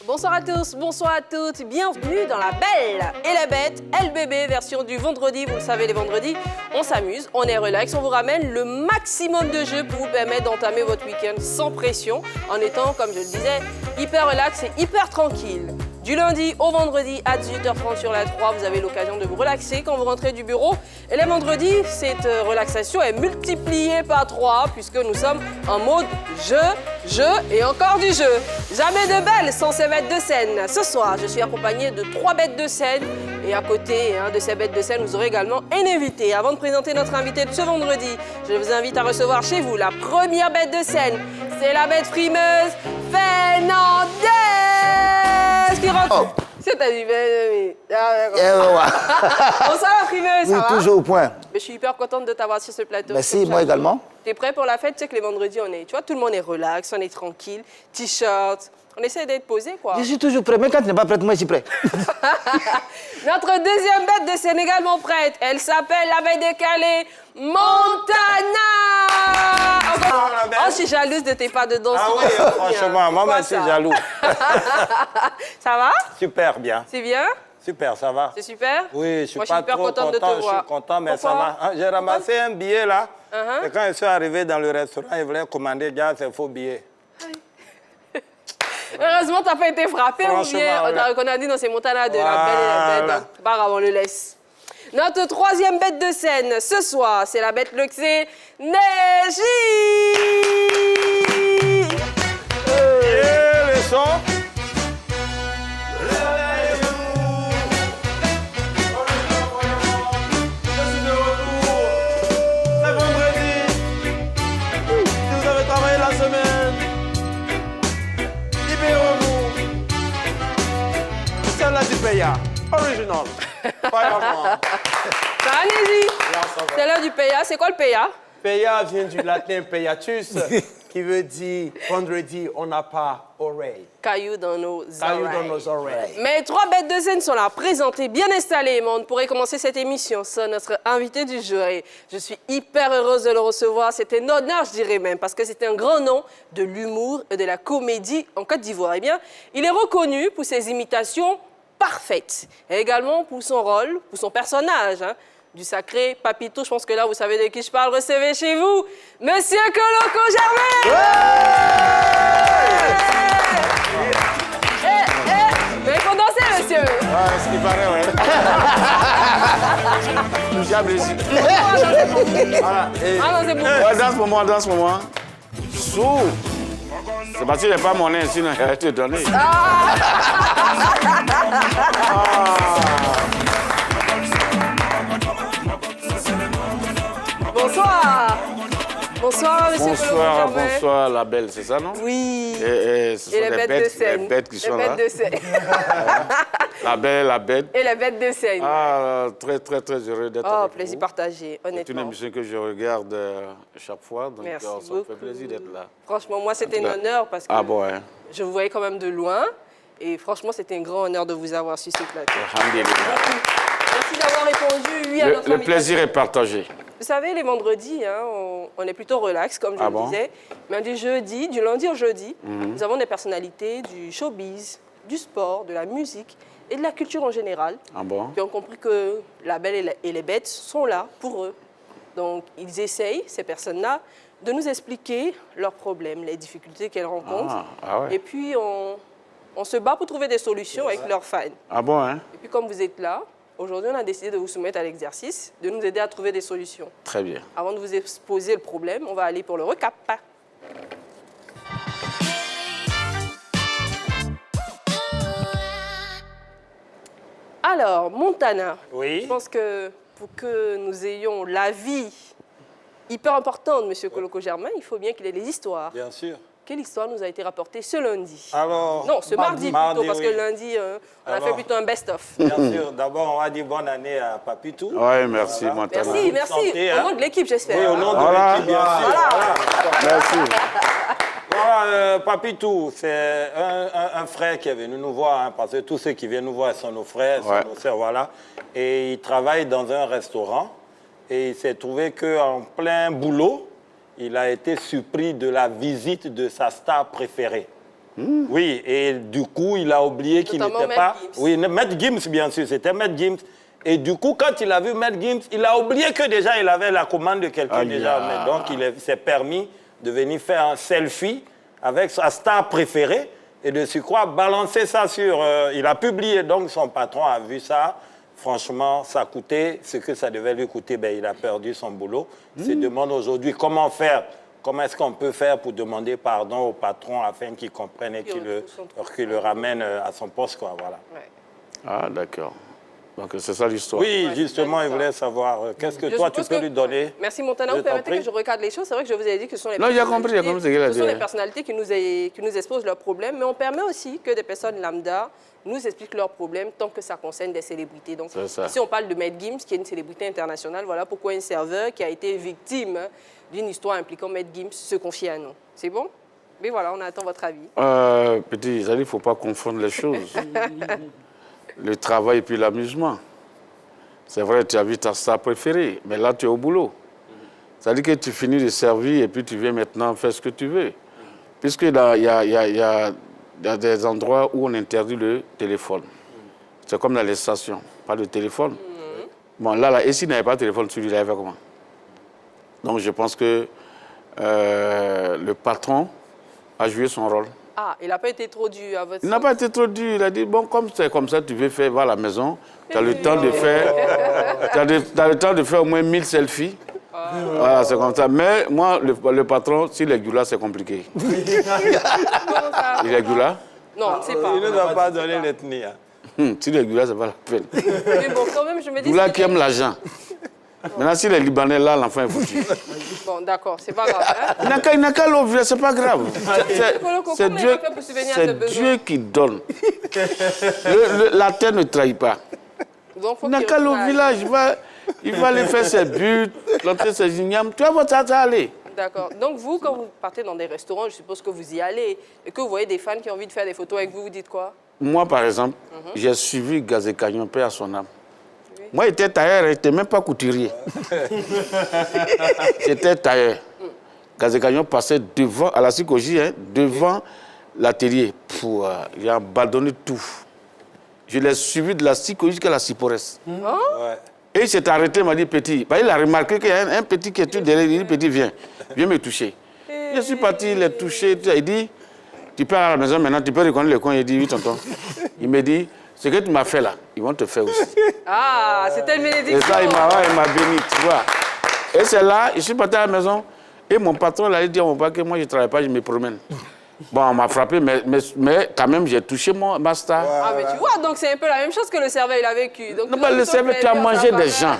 Bonsoir à tous, bonsoir à toutes, bienvenue dans La Belle et la Bête, LBB, version du vendredi. Vous le savez, les vendredis, on s'amuse, on est relax, on vous ramène le maximum de jeux pour vous permettre d'entamer votre week-end sans pression, en étant, comme je le disais, hyper relax et hyper tranquille. Du lundi au vendredi à 18h30 sur la 3, vous avez l'occasion de vous relaxer quand vous rentrez du bureau. Et les vendredis, cette relaxation est multipliée par 3 puisque nous sommes en mode jeu et encore du jeu. Jamais de belles sans ces bêtes de scène. Ce soir, je suis accompagnée de 3 bêtes de scène. Et à côté de ces bêtes de scène, vous aurez également un invité. Avant de présenter notre invité de ce vendredi, je vous invite à recevoir chez vous la première bête de scène. C'est la bête frimeuse Fernandez qui rentre. Oh. C'est ta vie, Bonsoir la frimeuse, ça va? Toujours au point. Mais je suis hyper contente de t'avoir sur ce plateau. Merci, moi également. T'es prêt pour la fête? Tu sais que les vendredis, tu vois, tout le monde est relax, on est tranquille, t-shirt. On essaie d'être posé, quoi. Je suis toujours prêt, mais quand tu n'es pas prête, moi je suis prêt. Notre deuxième bête de scène également prête. Elle s'appelle la bête décalée, Montana. Oh, je suis jalouse de tes pas de danse. Ah oui, franchement, moi je suis jaloux. Ça va? Super bien. C'est bien? Super, ça va. C'est super? Oui, je suis moi, pas hyper trop contente de te voir. Je suis content, mais pourquoi? ça va. Hein, j'ai ramassé un billet là. Uh-huh. Et quand je suis arrivé dans le restaurant, ils voulaient commander, gars, c'est faux billet. Heureusement, tu n'as pas été frappé ou bien on t'a reconnu dit non, c'est Montana de la Belle et la Bête. Donc, pas grave, on le laisse. Notre troisième bête de scène, ce soir, c'est la bête luxée, Neji. Et les sons. Péa, original. Ça va, Neji? C'est l'heure du Péa. C'est quoi le Péa? Péa vient du latin Péatus, qui veut dire vendredi, on n'a pas oreille. Cailloux dans nos oreilles. Cailloux dans nos oreilles. Mes 3 bêtes de scène sont là, présentées, bien installées. Mais on pourrait commencer cette émission sans notre invité du jour. Et je suis hyper heureuse de le recevoir. C'est un honneur, je dirais même, parce que c'est un grand nom de l'humour et de la comédie en Côte d'Ivoire. Eh bien, il est reconnu pour ses imitations parfaites. Et également pour son rôle, pour son personnage, hein, du sacré Papito. Je pense que là, vous savez de qui je parle. Recevez chez vous, Monsieur Koloko Germain! Mais il faut danser, monsieur! Ah, ce qui paraît, ouais. Nous sommes ici. Voilà. Ah non, c'est bon. Ouais, danse pour moi. Sous. C'est parce qu'il n'est pas mon nez, sinon il a été donné. Bonsoir! Bonsoir, monsieur Koloko Germain. Bonsoir, la belle, c'est ça, non? Oui. Et ce sont les bêtes de scène. les bêtes qui sont les là. bêtes de scène. La belle, la bête. Et les bêtes de scène. Ah, très, très, très heureux d'être avec vous. Plaisir partagé, C'est une honnêtement. émission que je regarde chaque fois, donc Merci ça me beaucoup. fait plaisir d'être là. Franchement, moi, c'était un honneur parce que je vous voyais quand même de loin. Et franchement, c'était un grand honneur de vous avoir sur ce plateau. Alhamdulillah. Merci d'avoir répondu, oui, à notre Le invitation. plaisir est partagé. Vous savez, les vendredis, hein, on est plutôt relax, comme je le disais. Mais du lundi au jeudi, nous avons des personnalités du showbiz, du sport, de la musique et de la culture en général qui ont compris que la Belle et les Bêtes sont là pour eux. Donc, ils essayent, ces personnes-là, de nous expliquer leurs problèmes, les difficultés qu'elles rencontrent. Et puis, on se bat pour trouver des solutions avec leurs fans. Ah bon, hein? Et puis, comme vous êtes là, aujourd'hui, on a décidé de vous soumettre à l'exercice, de nous aider à trouver des solutions. Très bien. Avant de vous exposer le problème, on va aller pour le recap. Alors, Montana, Oui. je pense que pour que nous ayons l'avis hyper importante de M. Koloko Germain, il faut bien qu'il ait des histoires. Bien sûr. Quelle histoire nous a été rapportée ce lundi? Alors, Non, ce mardi plutôt, parce que lundi, on a fait plutôt un best-of. Bien sûr. D'abord, on va dire bonne année à Papitou. Oui, merci, Montana. Merci. Santé, Au hein. nom de l'équipe, j'espère. Oui, au nom de l'équipe, bien sûr. Merci. Voilà, Papitou, c'est un frère qui est venu nous voir, hein, parce que tous ceux qui viennent nous voir sont nos frères, sont nos sœurs, voilà. Et il travaille dans un restaurant et il s'est trouvé qu'en plein boulot, il a été surpris de la visite de sa star préférée. Oui, et du coup, il a oublié qu'il Notamment n'était pas... Maître Gims. Oui, Maître Gims, bien sûr, c'était Maître Gims. Et du coup, quand il a vu Maître Gims, il a oublié que déjà, il avait la commande de quelqu'un déjà. Donc, il s'est permis de venir faire un selfie avec sa star préférée et de surcroît balancer ça sur... il a publié, donc son patron a vu ça. Franchement, ça coûtait ce que ça devait lui coûter. Ben, il a perdu son boulot. Il se demande aujourd'hui comment faire. Comment est-ce qu'on peut faire pour demander pardon au patron afin qu'il comprenne et qu'il le ramène à son poste, quoi, voilà. Ouais. Ah, d'accord. Donc, c'est ça l'histoire. Oui, Ouais, justement, c'est il voulait savoir qu'est-ce que Je toi, tu suppose peux que- lui donner. Merci Montana, Je vous t'en permettez prie. que je recadre les choses. C'est vrai que je vous ai dit que ce sont les Non, j'ai compris ce qu'il a ce sont dit. les personnalités qui nous exposent leurs problèmes, mais on permet aussi que des personnes lambda nous expliquent leurs problèmes tant que ça concerne des célébrités. Donc C'est ça. ici, on parle de Maître Gims, qui est une célébrité internationale. Voilà pourquoi un serveur qui a été victime d'une histoire impliquant Maître Gims se confie à nous. C'est bon? Mais voilà, on attend votre avis. Petit, il ne faut pas confondre les choses. Le travail et puis l'amusement. C'est vrai, tu as vu ta star préférée, mais là, tu es au boulot. C'est-à-dire que tu finis de servir et puis tu viens maintenant faire ce que tu veux. Puisque il y a des endroits où on interdit le téléphone. C'est comme dans les stations, pas de téléphone. Bon, là, et s'il n'avait pas de téléphone, tu lui l'avais fait comment? Donc, je pense que le patron a joué son rôle. Ah, il n'a pas été trop dur à votre Il n'a pas été trop dur. Il a dit, bon, comme c'est comme ça, tu veux faire, va à la maison. Tu as le temps de faire... Tu as le temps de faire au moins 1000 selfies. Voilà, c'est comme ça. Mais moi, le patron, s'il est Gula, c'est compliqué. Comment ça? Il est Gula? Non, on ne sait pas. Il ne nous a pas donné l'ethnie. Hein. S'il est Gula, c'est pas la peine. Mais bon, quand même, je me dis... Gula c'est- qui aime l'argent. Maintenant, s'il est Libanais, là, l'enfant est foutu. Bon, d'accord, c'est pas grave. Hein? Il n'a qu'à l'ouvrir, c'est pas grave. C'est Comment il Dieu, va faire pour subvenir à ses c'est besoins? Dieu qui donne. La terre ne trahit pas. Donc, faut Il n'a qu'il qu'à aller au refasse. village, il va aller faire ses buts, planter ses ignames. Tu vas voir ça aller. D'accord. Donc, vous, quand vous partez dans des restaurants, je suppose que vous y allez et que vous voyez des fans qui ont envie de faire des photos avec vous, vous dites quoi? Moi, par exemple, j'ai suivi Gazé Cagnon, paix à son âme. Moi, j'étais tailleur, je n'étais même pas couturier. J'étais tailleur. Gazé Cagnon passait devant, à la psychologie, devant l'atelier. J'ai abandonné tout. Je l'ai suivi de la psychologie jusqu'à la cyporesse. Ouais. Et il s'est arrêté, il m'a dit, petit. Bah, il a remarqué qu'il y a un petit qui est tout derrière. Il dit, petit, viens me toucher. Je suis parti, il l'a touché. Il dit, tu peux aller à la maison maintenant, tu peux reconnaître le coin. Il dit, oui, tonton. Il me dit, ce que tu m'as fait là, ils vont te faire aussi. Ah, c'était une bénédiction. Et ça, il m'a béni, tu vois. Et c'est là, je suis parti à la maison. Et mon patron, il a dit à mon père que moi, je ne travaille pas, je me promène. Bon, on m'a frappé, mais quand même, j'ai touché ma star. Ah, mais tu vois, donc c'est un peu la même chose que le serveur, il a vécu. Donc, Non, mais le cerveau, tu as mangé des gens.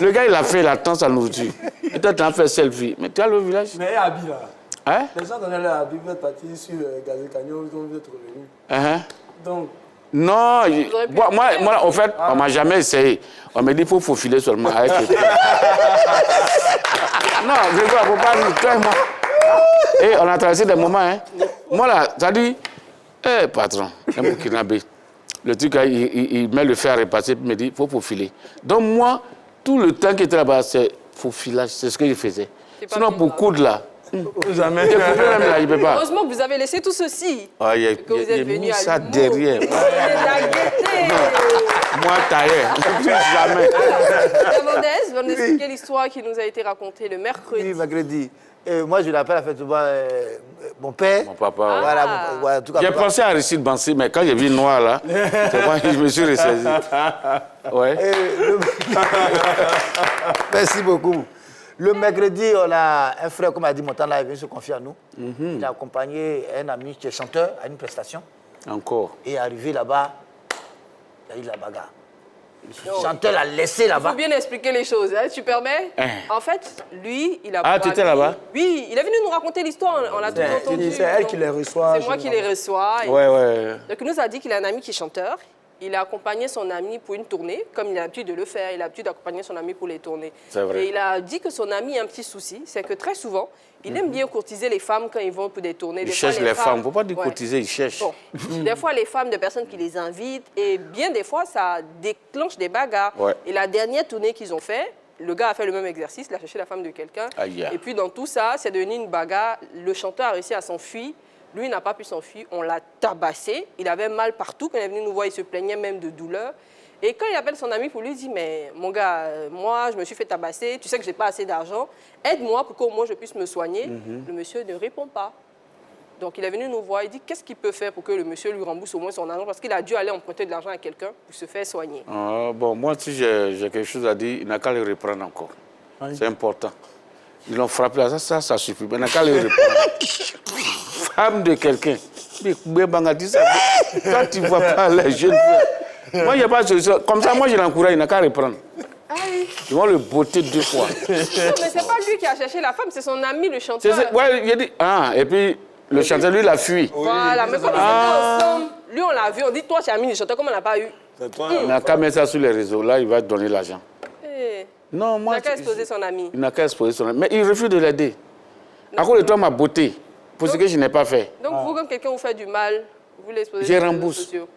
Le gars, il a fait, il attend sa nourriture. Et toi, tu as fait selfie. Mais tu as le village. Mais Abi là, Hein? les gens donnaient leur Abi, vous êtes partis sur Gazé Cagnon, vous êtes revenus. Uh-huh. Donc, Non, auriez pu moi, en fait, on ne m'a jamais essayé. On m'a dit qu'il faut faufiler seulement avec le pied. Non, je vois, faut pas dire, toi et moi. Et on a traversé des moments, hein. Moi, là, ça dit, patron, un burkinabé. Le truc, il met le fer à repasser, puis il me dit, il faut faufiler. Donc, moi, tout le temps qu'il était là-bas, c'est faufilage, c'est ce que je faisais. C'est pas Sinon, bien pour grave. coudre, là, Jamais. je ne peux même là, il ne peut pas. Heureusement que vous avez laissé tout ceci. Ah, il Que vous êtes a venu mis à ça l'humour. derrière. Vous êtes la gaieté. Moi, tailleur, plus jamais. Fernandez va nous expliquer l'histoire qui nous a été racontée le mercredi. Oui, mercredi. Je l'appelle effectivement mon père. Mon papa, ouais. Voilà, Ah. ouais, en tout cas, J'ai pensé à Aristide Bansé, mais quand j'ai vu noir là, c'est moi qui je me suis ressaisi. Ouais. Merci beaucoup. Le mercredi, on a un frère, comme a dit Montana, il vient se confier à nous. Il a accompagné un ami qui est chanteur à une prestation. Encore. Et arrivé là-bas, il y a eu la bagarre. Le chanteur l'a laissé Il là-bas. faut bien expliquer les choses, hein, tu permets? En fait, lui, il a... Ah, tu étais là-bas? Oui, il est venu nous raconter l'histoire, on l'a tout entendu. c'est elle Donc, qui les reçoit. C'est moi qui les reçois. Et- Ouais, ouais. Donc, il nous a dit qu'il a un ami qui est chanteur. Il a accompagné son ami pour une tournée, comme il a l'habitude de le faire. Il a l'habitude d'accompagner son ami pour les tournées. C'est vrai. Et il a dit que son ami a un petit souci, c'est que très souvent, il aime bien courtiser les femmes quand ils vont pour des tournées. Il Des fois, cherche les femmes. Il ne faut pas dire Ouais. cotiser, il cherche. Bon, des fois, les femmes de personnes qui les invitent, et bien des fois, ça déclenche des bagarres. Ouais. Et la dernière tournée qu'ils ont fait, le gars a fait le même exercice, il a cherché la femme de quelqu'un. Aïe. Et puis, dans tout ça, c'est devenu une bagarre. Le chanteur a réussi à s'enfuir Lui, il n'a pas pu s'enfuir. On l'a tabassé. Il avait mal partout. Quand il est venu nous voir, il se plaignait même de douleur. Et quand il appelle son ami pour lui dire, mais mon gars, moi, je me suis fait tabasser. Tu sais que je n'ai pas assez d'argent. Aide-moi pour qu'au moins je puisse me soigner. Le monsieur ne répond pas. Donc, il est venu nous voir. Il dit, qu'est-ce qu'il peut faire pour que le monsieur lui rembourse au moins son argent? Parce qu'il a dû aller emprunter de l'argent à quelqu'un pour se faire soigner. Bon, moi, si j'ai quelque chose à dire, il n'a qu'à le reprendre encore. Oui. C'est important. Ils l'ont frappé là, ça suffit. Il n'a qu'à le reprendre. Femme de quelqu'un. Toi, tu ne vois pas les jeunes filles. Moi, il n'y a pas de solution. Comme ça, moi, je l'encourage, il n'a qu'à reprendre. Ah oui. Ils vont le botter 2 fois. Non, mais ce n'est pas lui qui a cherché la femme, c'est son ami, le chanteur. Ouais, il a dit, et puis le chanteur, lui, il a fui. Voilà, mais comme ils étaient ensemble, lui, on l'a vu, on dit, toi, tu es ami du chanteur, comme on n'a pas eu. C'est toi. Il n'a qu'à mettre ça sur les réseaux, là, il va te donner l'argent. Non, moi, il n'a qu'à exposer son ami. Il n'a qu'à exposer son ami. Mais il refuse de l'aider. À cause de toi, ma beauté, pour ce que je n'ai pas fait. Donc, vous, quand quelqu'un vous fait du mal, vous l'exposez sur les réseaux rembourse. sociaux.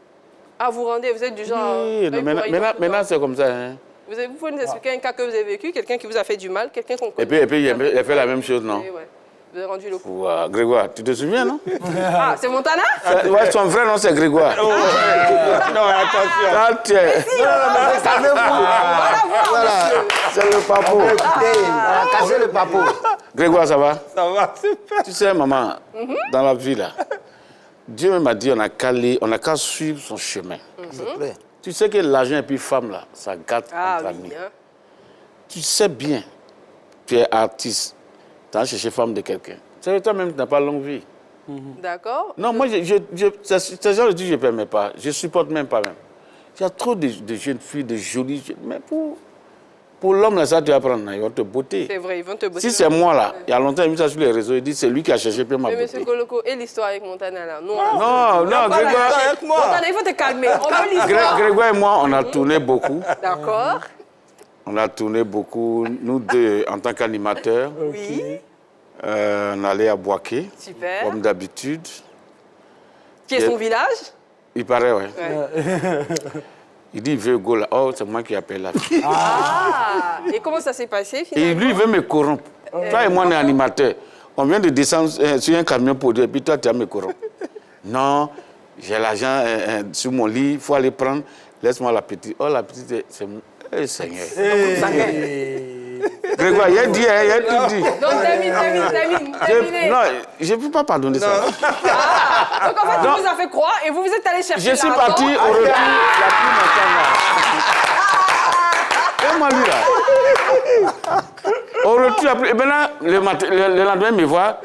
Ah, vous rendez, vous êtes du genre... Oui, maintenant c'est comme ça. Hein. Vous pouvez nous expliquer un cas que vous avez vécu, quelqu'un qui vous a fait du mal, quelqu'un qu'on connaît. Et puis il a fait la même chose, non? Oui, ouais. Vous avez rendu le coup. Wow, Grégoire, tu te souviens, non? Ah, c'est Montana? Ouais, son vrai nom, c'est Grégoire. Non, attention. Voilà. C'est le papo. On a cassé le papo. Grégoire, ça va? Ça va, super. Tu sais, maman, dans la vie, là, Dieu m'a dit, on n'a qu'à suivre son chemin. C'est vrai. Tu sais que l'argent et puis femme, là, ça gâte entre amis. Hein? Tu sais bien, tu es artiste, tu as cherché femme de quelqu'un. Tu sais, toi-même, tu n'as pas longue vie. D'accord. Non, moi, ces gens le disent, je ne permets pas. Je ne supporte même pas même. Il y a trop de jeunes filles, de jolies jeunes. Mais pour l'homme, là, ça, tu vas prendre, ils vont te botter. C'est vrai, ils vont te botter. Si c'est moi, là, il y a longtemps, il mis ça sur les réseaux, il dit, c'est lui qui a cherché puis ma Mais beauté. M. Koloko, et l'histoire avec Montana, là? Non, Non, Grégoire, avec moi. Montana, il faut te calmer. On veut l'histoire. Grégoire et moi, on a tourné beaucoup. D'accord. On a tourné beaucoup, nous deux, en tant qu'animateurs. Oui. On allait à Boaké, Super. comme d'habitude. Qui est son village? Il paraît, ouais. Ouais. Il dit, il veut go là. Oh, c'est moi qui appelle la fille. Ah. Et comment ça s'est passé, finalement? Et lui, il veut me corrompre. Toi et moi, on est animateurs. On vient de descendre sur un camion pour dire, et puis toi, tu vas me corrompre. Non, j'ai l'argent sur mon lit, il faut aller prendre. Laisse-moi la petite. Oh, la petite, c'est mon... Eh, Seigneur. Grégoire, il a dit, il a tout dit. Donc, terminé. Non, je ne peux pas pardonner ça. Ah, donc, en fait, il vous a fait croire et vous êtes allé chercher Je suis l'argent. parti au retour, la pluie m'entend là. Et moi, lui, là. Au retour, la pluie. Et maintenant, le lendemain, il me voit.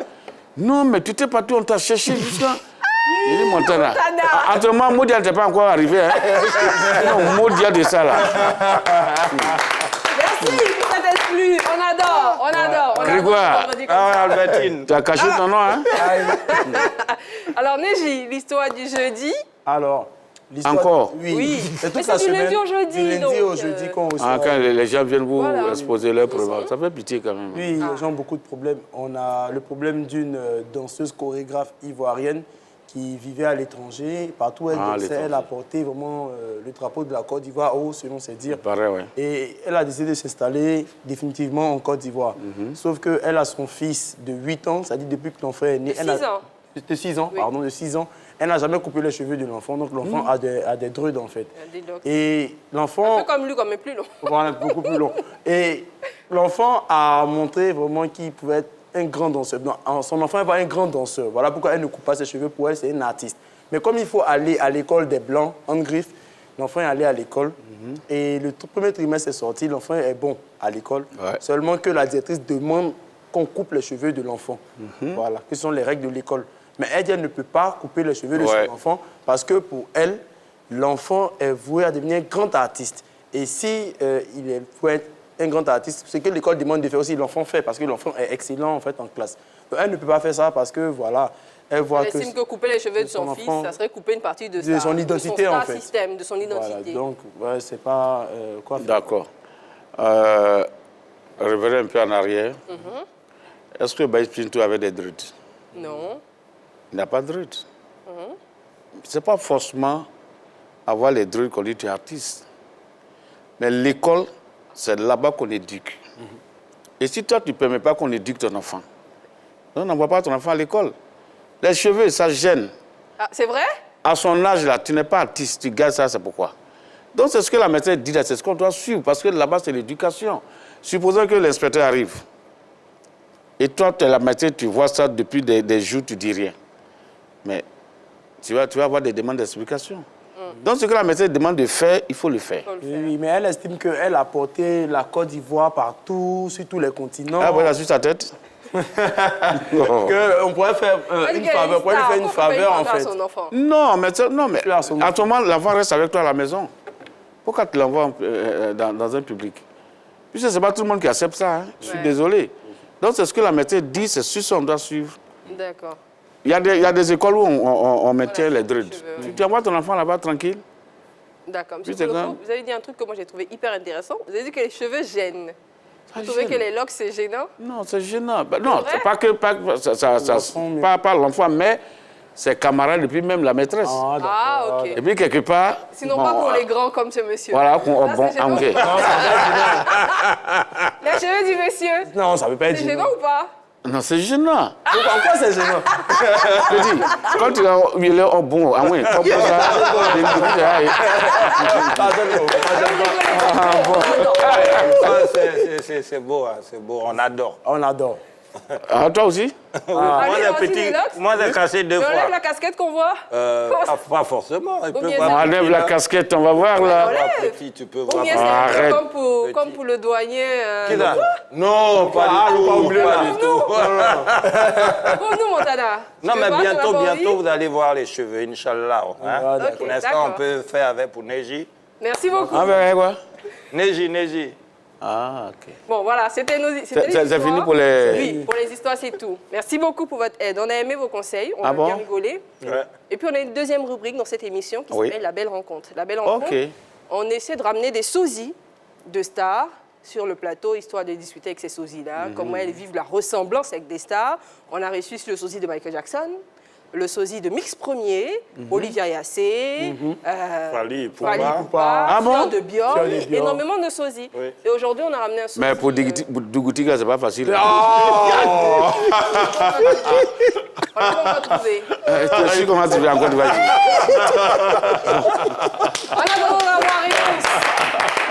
Non, mais tu t'es parti, on t'a cherché jusqu'à... Il dit, Montana. Entre moi, Maudia n'était pas encore arrivé. Hein. Non, Maudia de ça, là. Merci pour cet exclu. On adore. Grégoire. Albertine. Tu as caché ton nom, hein? Alors, Neji, l'histoire du jeudi. Alors, l'histoire... Encore? Oui. Mais toute c'est la du lundi semaine, au jeudi, du lundi donc, au jeudi qu'on reçoit. Quand les gens viennent vous Voilà. exposer leurs problèmes, ça fait pitié quand même. Oui, les gens ont beaucoup de problèmes. On a le problème d'une danseuse chorégraphe ivoirienne qui vivait à l'étranger. Partout où elle dansait, elle a porté vraiment le drapeau de la Côte d'Ivoire haut, selon ses dires. Pareil, ouais. Et elle a décidé de s'installer définitivement en Côte d'Ivoire. Sauf qu'elle a son fils de 8 ans, c'est-à-dire depuis que l'enfant est né. De 6 ans. De 6 ans, Oui. pardon, de 6 ans. Elle n'a jamais coupé les cheveux de l'enfant, donc l'enfant a des druides en fait. Des locks. Et Un l'enfant... peu comme lui, comme mais plus long. Voilà, beaucoup plus long. Et l'enfant a montré vraiment qu'il pouvait être un grand danseur. Son enfant va être un grand danseur. Voilà pourquoi elle ne coupe pas ses cheveux. Pour elle, c'est une artiste. Mais comme il faut aller à l'école des Blancs, en griffe, l'enfant est allé à l'école. Et le premier trimestre est sorti, l'enfant est bon à l'école. Ouais. Seulement que la directrice demande qu'on coupe les cheveux de l'enfant. Voilà, que sont les règles de l'école. Mais elle ne peut pas couper les cheveux de son enfant parce que pour elle, l'enfant est voué à devenir un grand artiste. Et si il est voué à être un grand artiste, ce que l'école demande de faire aussi, l'enfant fait parce que l'enfant est excellent en fait en classe. Donc, elle ne peut pas faire ça parce que voilà, elle voit Elle estime que couper les cheveux de son fils, ça serait couper une partie de son identité son en fait. système, de son identité. Voilà, donc ouais, c'est pas quoi faire. D'accord. Revenons un peu en arrière. Est-ce que Baïs Pinto avait des druides? Non. Il n'a pas de druides. Ce n'est pas forcément avoir les druides qu'on dit tu es artiste. Mais l'école, c'est là-bas qu'on éduque. Et si toi, tu ne permets pas qu'on éduque ton enfant, on n'envoie pas ton enfant à l'école. Les cheveux, ça gêne. Ah, c'est vrai? À son âge, là, tu n'es pas artiste, tu gardes ça, c'est pourquoi. Donc, c'est ce que la médecin dit, là, c'est ce qu'on doit suivre, parce que là-bas, c'est l'éducation. Supposons que l'inspecteur arrive, et toi, tu es la médecin, tu vois ça depuis des jours, tu dis rien. Mais tu vas avoir des demandes d'explication. Donc, ce que la médecin demande de faire, il faut le faire. Oui, mais elle estime qu'elle a porté la Côte d'Ivoire partout, sur tous les continents. Ah, voilà, sur sa tête. On pourrait faire une faveur, on pourrait lui faire une faveur, en fait. Non, mais à ce moment, l'enfant reste avec toi à la maison. Pourquoi tu l'envoies dans un public? Puisque ce n'est pas tout le monde qui accepte ça. Hein. Je suis désolé. Donc, c'est ce que la médecin dit, c'est sur ça qu'on doit suivre. D'accord. Il y a des écoles où on maintient les dreads. Tu envoies ton enfant là-bas tranquille. D'accord. Monsieur Koloko, vous avez dit un truc que moi j'ai trouvé hyper intéressant. Vous avez dit que les cheveux gênent. Vous trouvez que les locks, c'est gênant? Non, c'est gênant. Non, c'est pas que pas l'enfant, mais ses camarades et puis même la maîtresse. Ah, ok. Et puis quelque part... Sinon pas pour les grands comme ce monsieur. Voilà, Les cheveux du monsieur. Non, ça ne veut pas être C'est gênant ou pas? Non, c'est gênant. Pourquoi c'est gênant? Je dis, quand tu as il est bon, ah oui, comme ça, c'est beau, hein, c'est beau, on adore. On adore. Ah, toi aussi? Moi, j'ai cassé 2 fois. On enlève la casquette qu'on voit? Pas forcément. On enlève la casquette, on va voir là. Petit, tu peux voir. Arrête. Comme pour le douanier. Qui là? Non, pas du tout. Pas du tout. Pour nous, Montana. Non, mais bientôt, vous allez voir les cheveux, Inch'Allah. Hein? Ok, Pour l'instant, d'accord. on peut faire avec pour Neji. Merci beaucoup. Ah, ben quoi? Neji. Ah, ok. Bon, voilà, c'était nos histoires. C'est fini pour les... Oui, pour les histoires, c'est tout. Merci beaucoup pour votre aide. On a aimé vos conseils, on a bien rigolé. Ouais. Et puis, on a une deuxième rubrique dans cette émission qui s'appelle La Belle Rencontre. La Belle Rencontre, on essaie de ramener des sosies de stars sur le plateau, histoire de discuter avec ces sosies-là, comment elles vivent la ressemblance avec des stars. On a reçu le sosie de Michael Jackson, le sosie de Mix Premier, Olivia Yassé, Fally Poupa, Fleur de Bior, énormément de sosies. Oui. Et aujourd'hui, on a ramené un sosie... Mais pour Dougoutiga, c'est pas facile. On va trouver. Je suis comment tu veux encore, tu vas dire.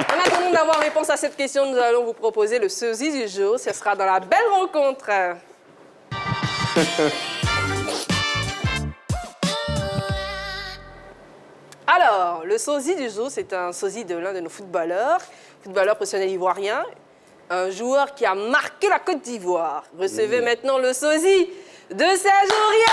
En attendant d'avoir réponse à cette question, nous allons vous proposer le sosie du jour. Ce sera dans la Belle Rencontre. Alors, le sosie du jour, c'est un sosie de l'un de nos footballeur professionnel ivoirien, un joueur qui a marqué la Côte d'Ivoire. Recevez maintenant le sosie de Serge Aurier.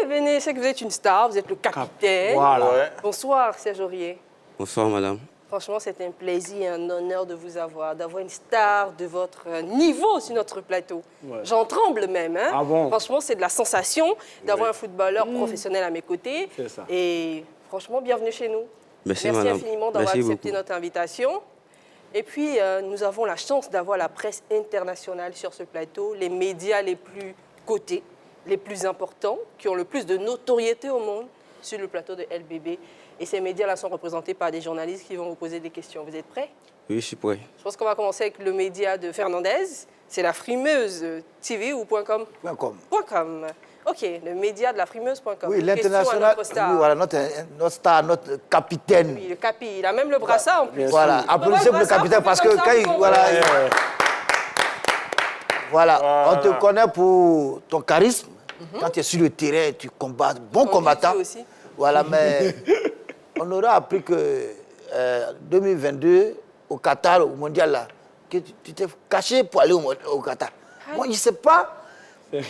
Venez, je sais que vous êtes une star, vous êtes le capitaine. Voilà. Bonsoir, Serge Aurier. Bonsoir, madame. Franchement, c'est un plaisir et un honneur de vous avoir, d'avoir une star de votre niveau sur notre plateau. Ouais. J'en tremble même. Hein. Ah bon? Franchement, c'est de la sensation d'avoir un footballeur professionnel à mes côtés. C'est ça. Et franchement, bienvenue chez nous. Merci infiniment d'avoir accepté beaucoup. notre invitation. Et puis, nous avons la chance d'avoir la presse internationale sur ce plateau, les médias les plus cotés, les plus importants, qui ont le plus de notoriété au monde sur le plateau de LBB. Et ces médias-là sont représentés par des journalistes qui vont vous poser des questions. Vous êtes prêts? Oui, je suis prêt. Je pense qu'on va commencer avec le média de Fernandez. C'est la frimeuse TV ou .com? .com. OK, le média de la frimeuse.com. Oui, l'international. Oui, voilà, notre star, notre capitaine. Oui, le capi. Il a même le brassard en plus. Voilà, applaudissez pour le capitaine parce que quand il... Voilà, on te connaît pour ton charisme. Quand tu es sur le terrain, tu combats, bon combattant. Aussi. Voilà, mais on aurait appris que 2022, au Qatar, au mondial, là, que tu t'es caché pour aller au Qatar. Moi, je ne sais pas.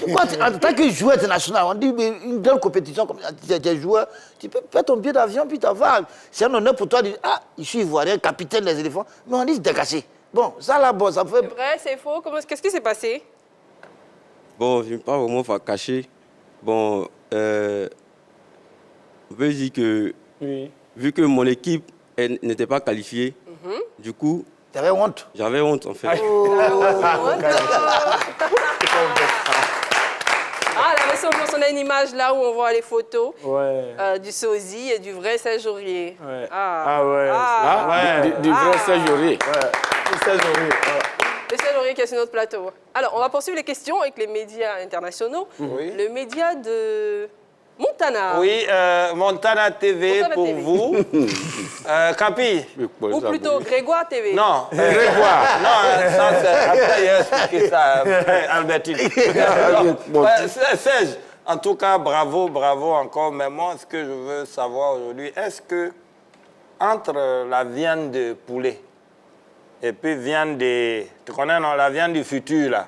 Pourquoi, en tant que joueur international, on dit une grande compétition, comme tu es joueur, tu peux faire ton billet d'avion, puis t'en vas. C'est un honneur pour toi de dire, ah, je suis ivoirien, capitaine des éléphants. Mais on dit que tu es caché. Bon, ça là, bon, ça fait... C'est vrai, c'est faux? Qu'est-ce qui s'est passé? Bon, je ne vais pas vraiment faire cacher. Bon, on peut dire que, Oui. vu que mon équipe n'était pas qualifiée, du coup, T'avais honte. j'avais honte en fait. Ah, la ressemblance, on a une image là où on voit les photos Ouais. du sosie et du vrai Serge Aurier. Ouais. Ah, Ah ouais. Ah. Ouais. Du vrai Serge Aurier. C'est ça, Jory. Ouais. Le Serge Aurier qui est sur notre plateau. Alors, on va poursuivre les questions avec les médias internationaux. Oui. Le média de Montana. Oui, Montana TV Montana pour TV. vous. Capi. Ou plutôt Grégoire TV. Non. Grégoire. Non, ça c'est... Après, il a expliqué ça, Albertine. Non, Serge, en tout cas, bravo, bravo encore. Mais moi, ce que je veux savoir aujourd'hui, est-ce que entre la viande de poulet et puis viande de... Tu connais, non, la viande du futur, là?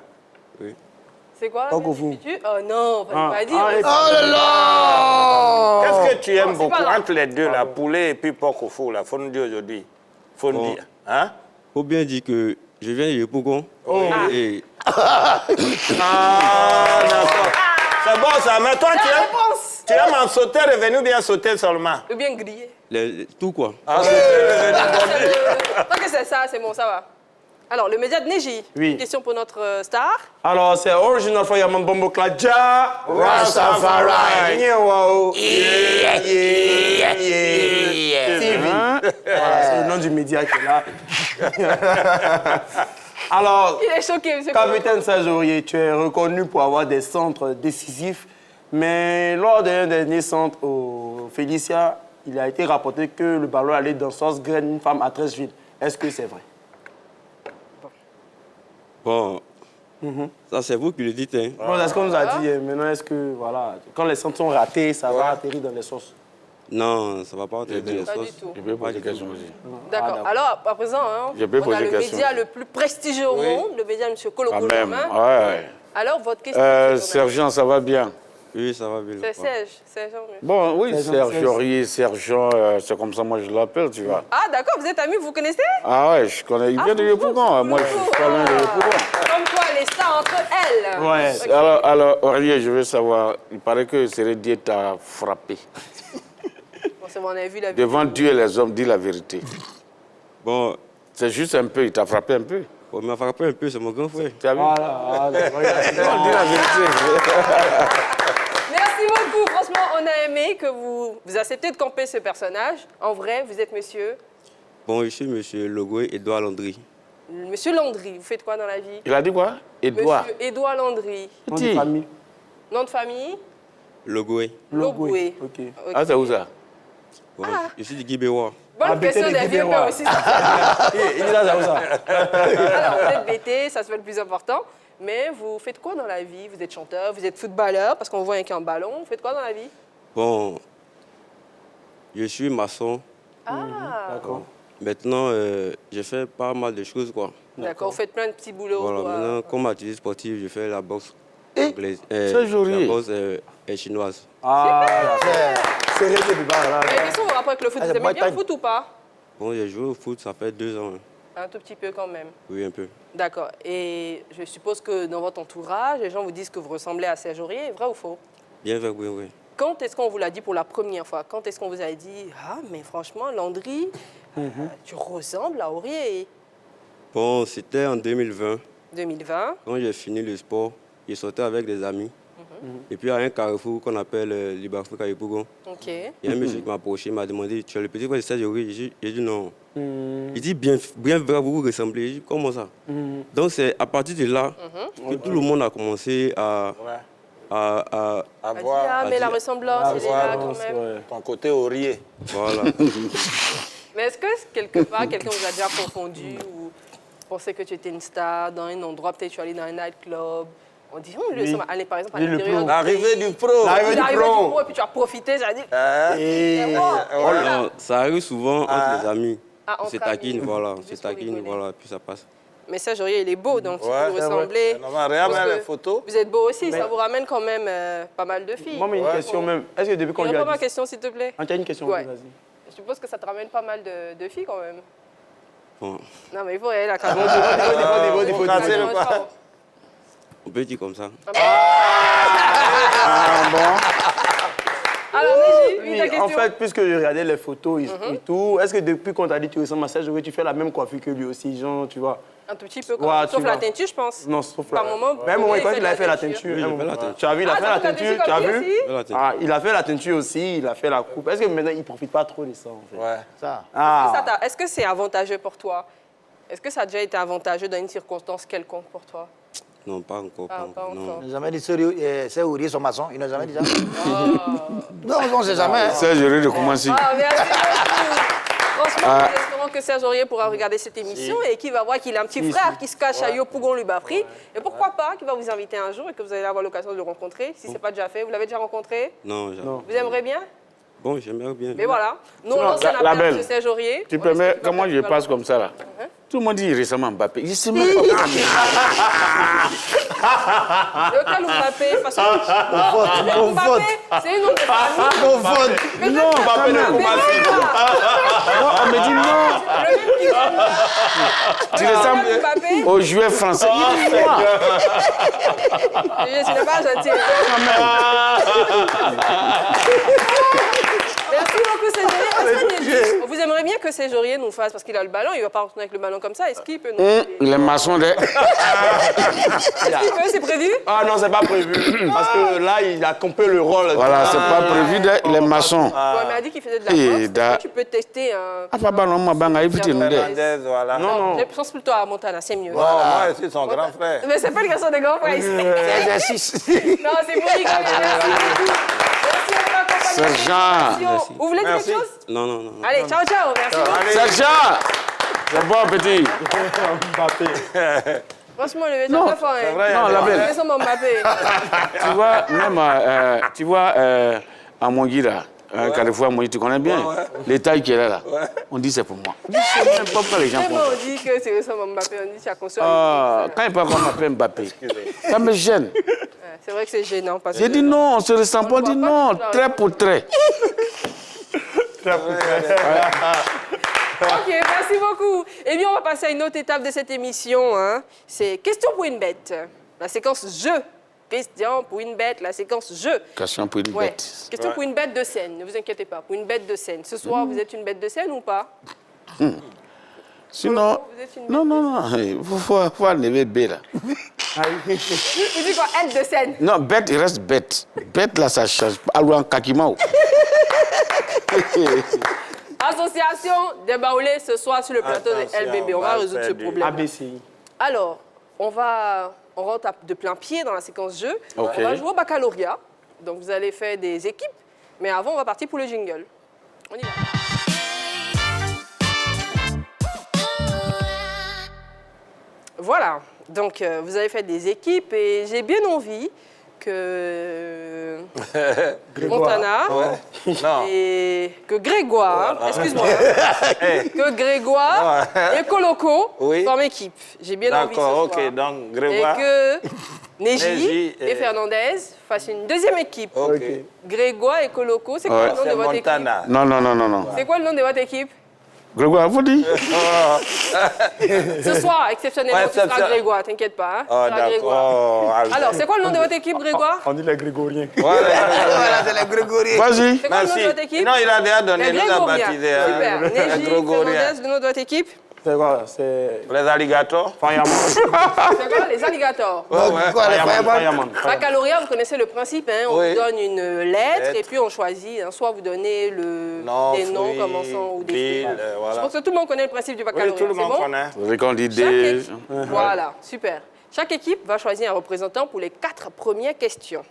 C'est quoi Pas la qu'au fond. futur? Oh non, on va pas dire. Ah, et- Oh là là! Qu'est-ce que tu aimes c'est pas beaucoup grave. entre les deux, la poulet et puis porc au four, là? Faut nous dire aujourd'hui. Faut nous Bon. dire. Hein? Faut bien dire que je viens de Yopougon. Et Ah, d'accord. C'est bon ça, mais toi, La réponse! tu aimes en sauter, revenu bien sauter seulement. Ou bien grillé. tout quoi. Ah, sauter, revenu Tant que c'est ça, c'est bon, ça va. Alors, le média de Neji. Oui. Une question pour notre star. Alors, c'est Original for Yaman Bombo Kladja. Rastafari. Yeah, wow. Yeah, yeah, yeah. TV. Voilà, c'est le nom du média qui est là. Alors, Il est choqué, monsieur. capitaine Serge Aurier, tu es reconnu pour avoir des centres décisifs, mais lors d'un dernier centre au Félicia, il a été rapporté que le ballon allait dans Sauce Graine, une femme à Treichville. Est-ce que c'est vrai? Bon, ça c'est vous qui le dites. Hein. Bon, c'est ce qu'on nous a dit. Maintenant, est-ce que, voilà, quand les centres sont ratés, ça va atterrir dans les sauces? Non, ça ne va pas entrer dans les Pas du sauces. tout. Je peux poser des questions aussi. D'accord. d'accord. Alors, à présent, hein, Je peux on a poser le une question. média le plus prestigieux au monde, le média de M. Kolo Quand Kolo même, Main. ouais. Alors, votre question. Sergent, ça va bien? Oui, ça va bien. C'est Serge. Serge. Bon, oui, Sergent, Serge Aurier, Sergent, c'est comme ça moi je l'appelle, tu vois. Ah, d'accord, vous êtes amis, vous connaissez? Ah ouais, je connais, il vient de Yopougon, moi je suis pas loin de Yopougon. Comme quoi, les stars entre elles. Ouais. Ok. Alors, Aurier, je veux savoir, il paraît que Sérédier t'a frappé. Bon, c'est bon, on a vu la vidéo. Devant Dieu et les hommes, dis la vérité. Bon, C'est juste un peu, il t'a frappé un peu. on m'a frappé un peu, c'est mon grand frère. Tu as vu? Voilà, Non, dis la vérité. Merci beaucoup. Franchement, on a aimé que vous acceptez de camper ce personnage. En vrai, vous êtes monsieur Bon, je suis M. Logoé Edouard Landry. Monsieur Landry. Vous faites quoi dans la vie? Il a dit quoi? Edouard. Monsieur Édouard Landry. Nom de famille. Nom de famille? Logoé. Logoué. Ok. Ok. Ah, c'est où ça? Bon, je suis du Guibéwa. Bonne Habiter question les des vieux Guibérois. pères aussi. Il dit là, c'est où ça? Alors, vous êtes BT, ça se fait le plus important. Mais vous faites quoi dans la vie? Vous êtes chanteur, vous êtes footballeur, parce qu'on voit un ballon. Vous faites quoi dans la vie? Bon, je suis maçon. Ah, D'accord. Maintenant, je fais pas mal de choses, quoi. d'accord. Vous faites plein de petits boulots. Voilà, quoi. maintenant, comme activité sportive, je fais la boxe anglaise. c'est joli. La boxe est chinoise. Ah, c'est réglé, là. Et quels sont vos rapports avec le foot? Ah, Vous c'est aimez bien le Bretagne. foot ou pas? Bon, j'ai joué au foot, ça fait 2 ans. Hein. Un tout petit peu quand même. Oui, un peu. D'accord. Et je suppose que dans votre entourage, les gens vous disent que vous ressemblez à Serge Aurier. Vrai ou faux? Bien vrai, oui, oui. Quand est-ce qu'on vous l'a dit pour la première fois? Quand est-ce qu'on vous a dit « Ah, mais franchement, Landry, tu ressembles à Aurier » Bon, c'était en 2020. 2020. Quand j'ai fini le sport, j'ai sorti avec des amis. Et puis à un carrefour qu'on appelle Libarfrique à Yopougon, OK. il y a un monsieur qui m'a approché, il m'a demandé « Tu es le petit frère de Serge Aurier ?» J'ai dit non. Il dit bien vrai, vous vous ressemblez. J'ai dit comment ça? Donc c'est à partir de là que tout le monde a commencé à À Elle dit, voir ah, mais la ressemblance, elle est là quand Ouais. même. ton côté Aurier. voilà. Mais est-ce que quelque part, quelqu'un vous a déjà confondu ou pensait que tu étais une star dans un endroit, peut-être tu es allé dans un nightclub? On dit, lui, Oui. aller par exemple à Lui, le l'intérieur pro. du L'arrivée pays. du pro. L'arrivée L'arrivée du du pro. pro, et puis tu as profité, ça dit, Hein? Et... voilà. Non, ça arrive souvent entre les amis. Ah, entre C'est taquine, amis. voilà. Juste C'est pour taquine, rigoler. voilà, puis ça passe. Mais Serge Aurier, il est beau, donc si Ouais, vous c'est ressemblez. Regarde Parce les que photos. Vous êtes beau aussi, ça vous ramène quand même pas mal de filles. Moi, mais une question même. Est-ce que depuis qu'on lui Réponds à ma a dit... question, s'il te plaît. Ah, tu as une question, Ouais. vas-y. Je suppose que ça te ramène pas mal de filles quand même. Bon, Non, mais il faut aller là quand même. Vous cassez le pas. on peut dire comme ça. Alors, Neji, oui, ta Oui, question. en fait, puisque je regardais les photos et tout, est-ce que depuis qu'on t'a dit que tu ressembles à Serge Aurier, tu fais la même coiffure que lui aussi, genre, tu vois? Un tout petit peu, quand Ouais, même. tu Sauf la vois. teinture, je pense. Non, sauf Par moment, Même moment, il il paraît fait qu'il avait la fait la teinture. teinture. Oui, un il a fait moment. la teinture. Tu as vu, il a Ah, fait la donc la teinture, teinture tu as comme lui vu? aussi Fais la teinture. Ah, il a fait la teinture aussi, il a fait la coupe. Est-ce que maintenant, il ne profite pas trop de ça, en fait? Ouais. Ça. Ah, Est-ce que c'est avantageux pour toi? Est-ce que ça a déjà été avantageux dans une circonstance quelconque pour toi? Non, pas encore. Ah, pas non. encore. Ils n'ont jamais dit c'est Ourier son maçon. Ils n'ont jamais dit ça. Non, on ne sait jamais. hein. Serge Aurier de commencer. Ah, merci beaucoup. Franchement, nous espérons que Serge Aurier pourra regarder cette émission et qu'il va voir qu'il a un petit frère qui se cache à Yopougon lui Bafri. Et pourquoi pas qu'il va vous inviter un jour et que vous allez avoir l'occasion de le rencontrer, si ce n'est pas déjà fait. Vous l'avez déjà rencontré? Non, Non. Vous aimeriez bien? Bon, j'aimerais bien. Mais voilà. Nous, on Sinon, lance un la appel à belle. M. Serge Aurier. Tu On permets, espère qu'il va comment je faire passe la- comme ça là? Tout le monde dit récemment Mbappé. Je sais même pas comment. Lequel Mbappé? Parce que Mon vote. Mbappé, c'est une nom de famille. Mon vote. Mais Non, Mbappé quand même. Non, on me dit non. Le même qui gagne. Tu ressembles Mbappé. aux joueurs français. Il dit moi. Je n'ai pas gentil. Merci beaucoup, Serge. Vous aimeriez bien que Serge Aurier nous fasse, parce qu'il a le ballon, il ne va pas retourner avec le ballon comme ça. Est-ce qu'il peut nous Il est maçon de. Est-ce qu'il peut? C'est prévu? ah non, c'est pas prévu. Parce que là, il a compris le rôle. Voilà, c'est pas prévu. Il est maçon. Ouais, mais il a dit qu'il faisait de la Et boxe. Est-ce da- que tu peux tester un... Ah, pas ballon, ma banque, évitez nous. Fernandez, voilà. Non. Je pense plutôt à Montana, c'est mieux. Bon, moi aussi, son grand frère. Mais c'est pas le garçon des grands frères ici. C'est exercice. Non, c'est pour rigoler. Merci beaucoup. Merci de m'accompagner. Sergent. Vous voulez dire Merci. quelque chose? Non. Allez, ciao, ciao. Merci beaucoup. Sergent. C'est bon, petit. Franchement, le Non, métier fort. c'est vrai, Non, la belle. C'est son Mbappé. Tu vois, même, tu vois, à Mongi, là, Carrefour à Mongi, tu connais bien les tailles qu'il a là. On dit c'est pour moi. Je sais même pas pourquoi les gens font Vraiment, ça. on dit que c'est son Mbappé. On dit tu as conscience. Ah, quand il parle qu'on m'appelle Mbappé, ça me gêne. C'est vrai que c'est gênant. Parce J'ai que... dit non, on se ressemble pas. On dit non, trait pour trait. Ok, merci beaucoup. Eh bien, on va passer à une autre étape de cette émission. Hein. C'est question pour une bête. La séquence jeu. Question pour une bête, la séquence jeu. Question pour une Ouais. bête. Question pour une bête de scène. Ne vous inquiétez pas, pour une bête de scène. Ce soir, vous êtes une bête de scène ou pas? Sinon, Vous êtes une bête non, il faut enlever B là. Vous dites quoi? Aide de scène. Non, bête, il reste bête. Bête là, ça change pas. Allouan Kakimao. Association des baoulés ce soir sur le plateau de Attention, LBB. On on va va résoudre faire ce du problème. ABCI. Alors, on rentre de plein pied dans la séquence jeu. Ok. On va jouer au baccalauréat. Donc, vous allez faire des équipes. Mais avant, on va partir pour le jingle. On y va. Voilà. Donc, vous avez fait des équipes et j'ai bien envie que Montana Non. et que Grégoire, excuse-moi, que Grégoire et Coloco Oui. forment équipe. J'ai bien envie ce soir. D'accord, ok. Donc, Et Grégoire. que Neji Neji et et- Fernandez fassent une deuxième équipe. Ok. Grégoire et Coloco, c'est quoi Ouais. le nom de C'est votre équipe? Montana. Non. C'est quoi le nom de votre équipe? Grégoire, vous dites Ce soir, exceptionnellement, Ouais, ce sera ça- Grégoire, t'inquiète pas. Hein. Oh, Ce sera Grégoire. d'accord. Alors, c'est quoi le nom de votre équipe, Grégoire? On dit les Grégoriens. Voilà. Voilà, c'est les Grégoriens. Vas-y. C'est quoi le nom Merci. de votre équipe? Non, il a déjà donné, Les il nous a Grégoriens. baptisé. Super. Neji, Grégorien. Fernandez, le nom de votre équipe? C'est quoi? C'est Les alligators. Fireman. C'est quoi? Les alligators. Ouais, ouais. Quoi, les fireballs? Fireman. Baccalauréat, vous connaissez le principe, hein? On Oui. vous donne une lettre Lettre. et puis on choisit. Hein, soit vous donnez Non, des noms fruits, commençant ou des pile, films. Je voilà. pense que tout le monde connaît le principe du Oui, baccalauréat. tout le c'est monde bon? connaît. Vous avez qu'on dit Chaque des. équipe- Voilà, super. Chaque équipe va choisir un représentant pour les 4 premières questions.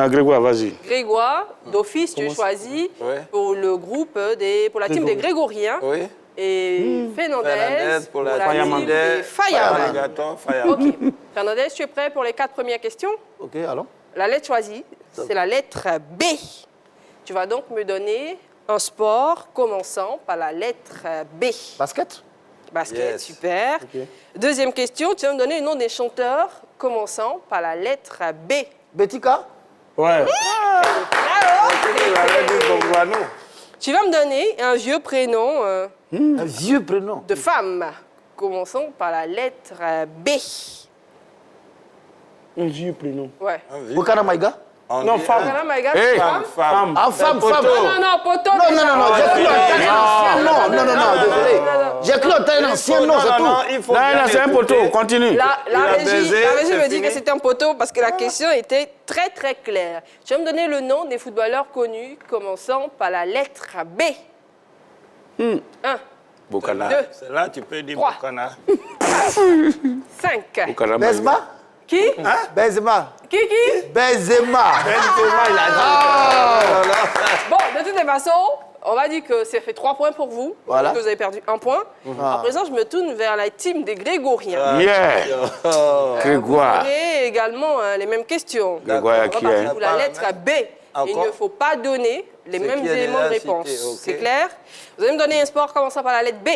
Grégoire, vas-y. Grégoire, d'office, tu choisis Oui. pour le groupe pour la team des Grégoriens. Oui. Et Fernandez Fernandez pour la Fireman. team des Fireman. Alligator, fireman. Ok. Fernandez, tu es prêt pour les 4 premières questions? Ok, allons. La lettre choisie, c'est la lettre B. Tu vas donc me donner un sport commençant par la lettre B. Basket. Basket, Yes. super. Deuxième question, tu vas me donner le nom des chanteurs commençant par la lettre B. Betika. Ouais. Il avait dit comme Guanou. Tu vas me donner un vieux prénom Un vieux prénom. de femme commençant par la lettre B. Un vieux prénom. Ouais. Bokana Maïga? Non, femme. Voilà, my God, Hey. femme. Femme. Ah, femme, femme. Non, poteau. Non, déjà. j'ai cru entendre un ancien nom. Non, désolé. J'ai cru entendre un ancien nom, c'est tout. il faut Non, bien là, c'est un écouter. poteau. Continue. La Il a régie baisé, me c'est dit que fini. c'était un poteau parce que la question était très très claire. Tu vas me donner le nom des footballeurs connus commençant par la lettre B. 1, Bokana. 2, C'est là, tu peux dire 3. Bokana. 5. Bokana Maïga. Benzema? Qui Benzema. Qui Benzema. Bon, de toutes les façons, on va dire que ça fait 3 points pour vous. Voilà. Que vous avez perdu 1 point. À présent, je me tourne vers la team des Grégoriens. Yeah. Grégoire. Et également les mêmes questions. Grégoire On va qui partir est. pour la lettre B. Il Encore ne faut pas donner les C'est mêmes qui est éléments de déjà réponse. cité, ok. C'est clair? Vous allez me donner un sport commençant par la lettre B.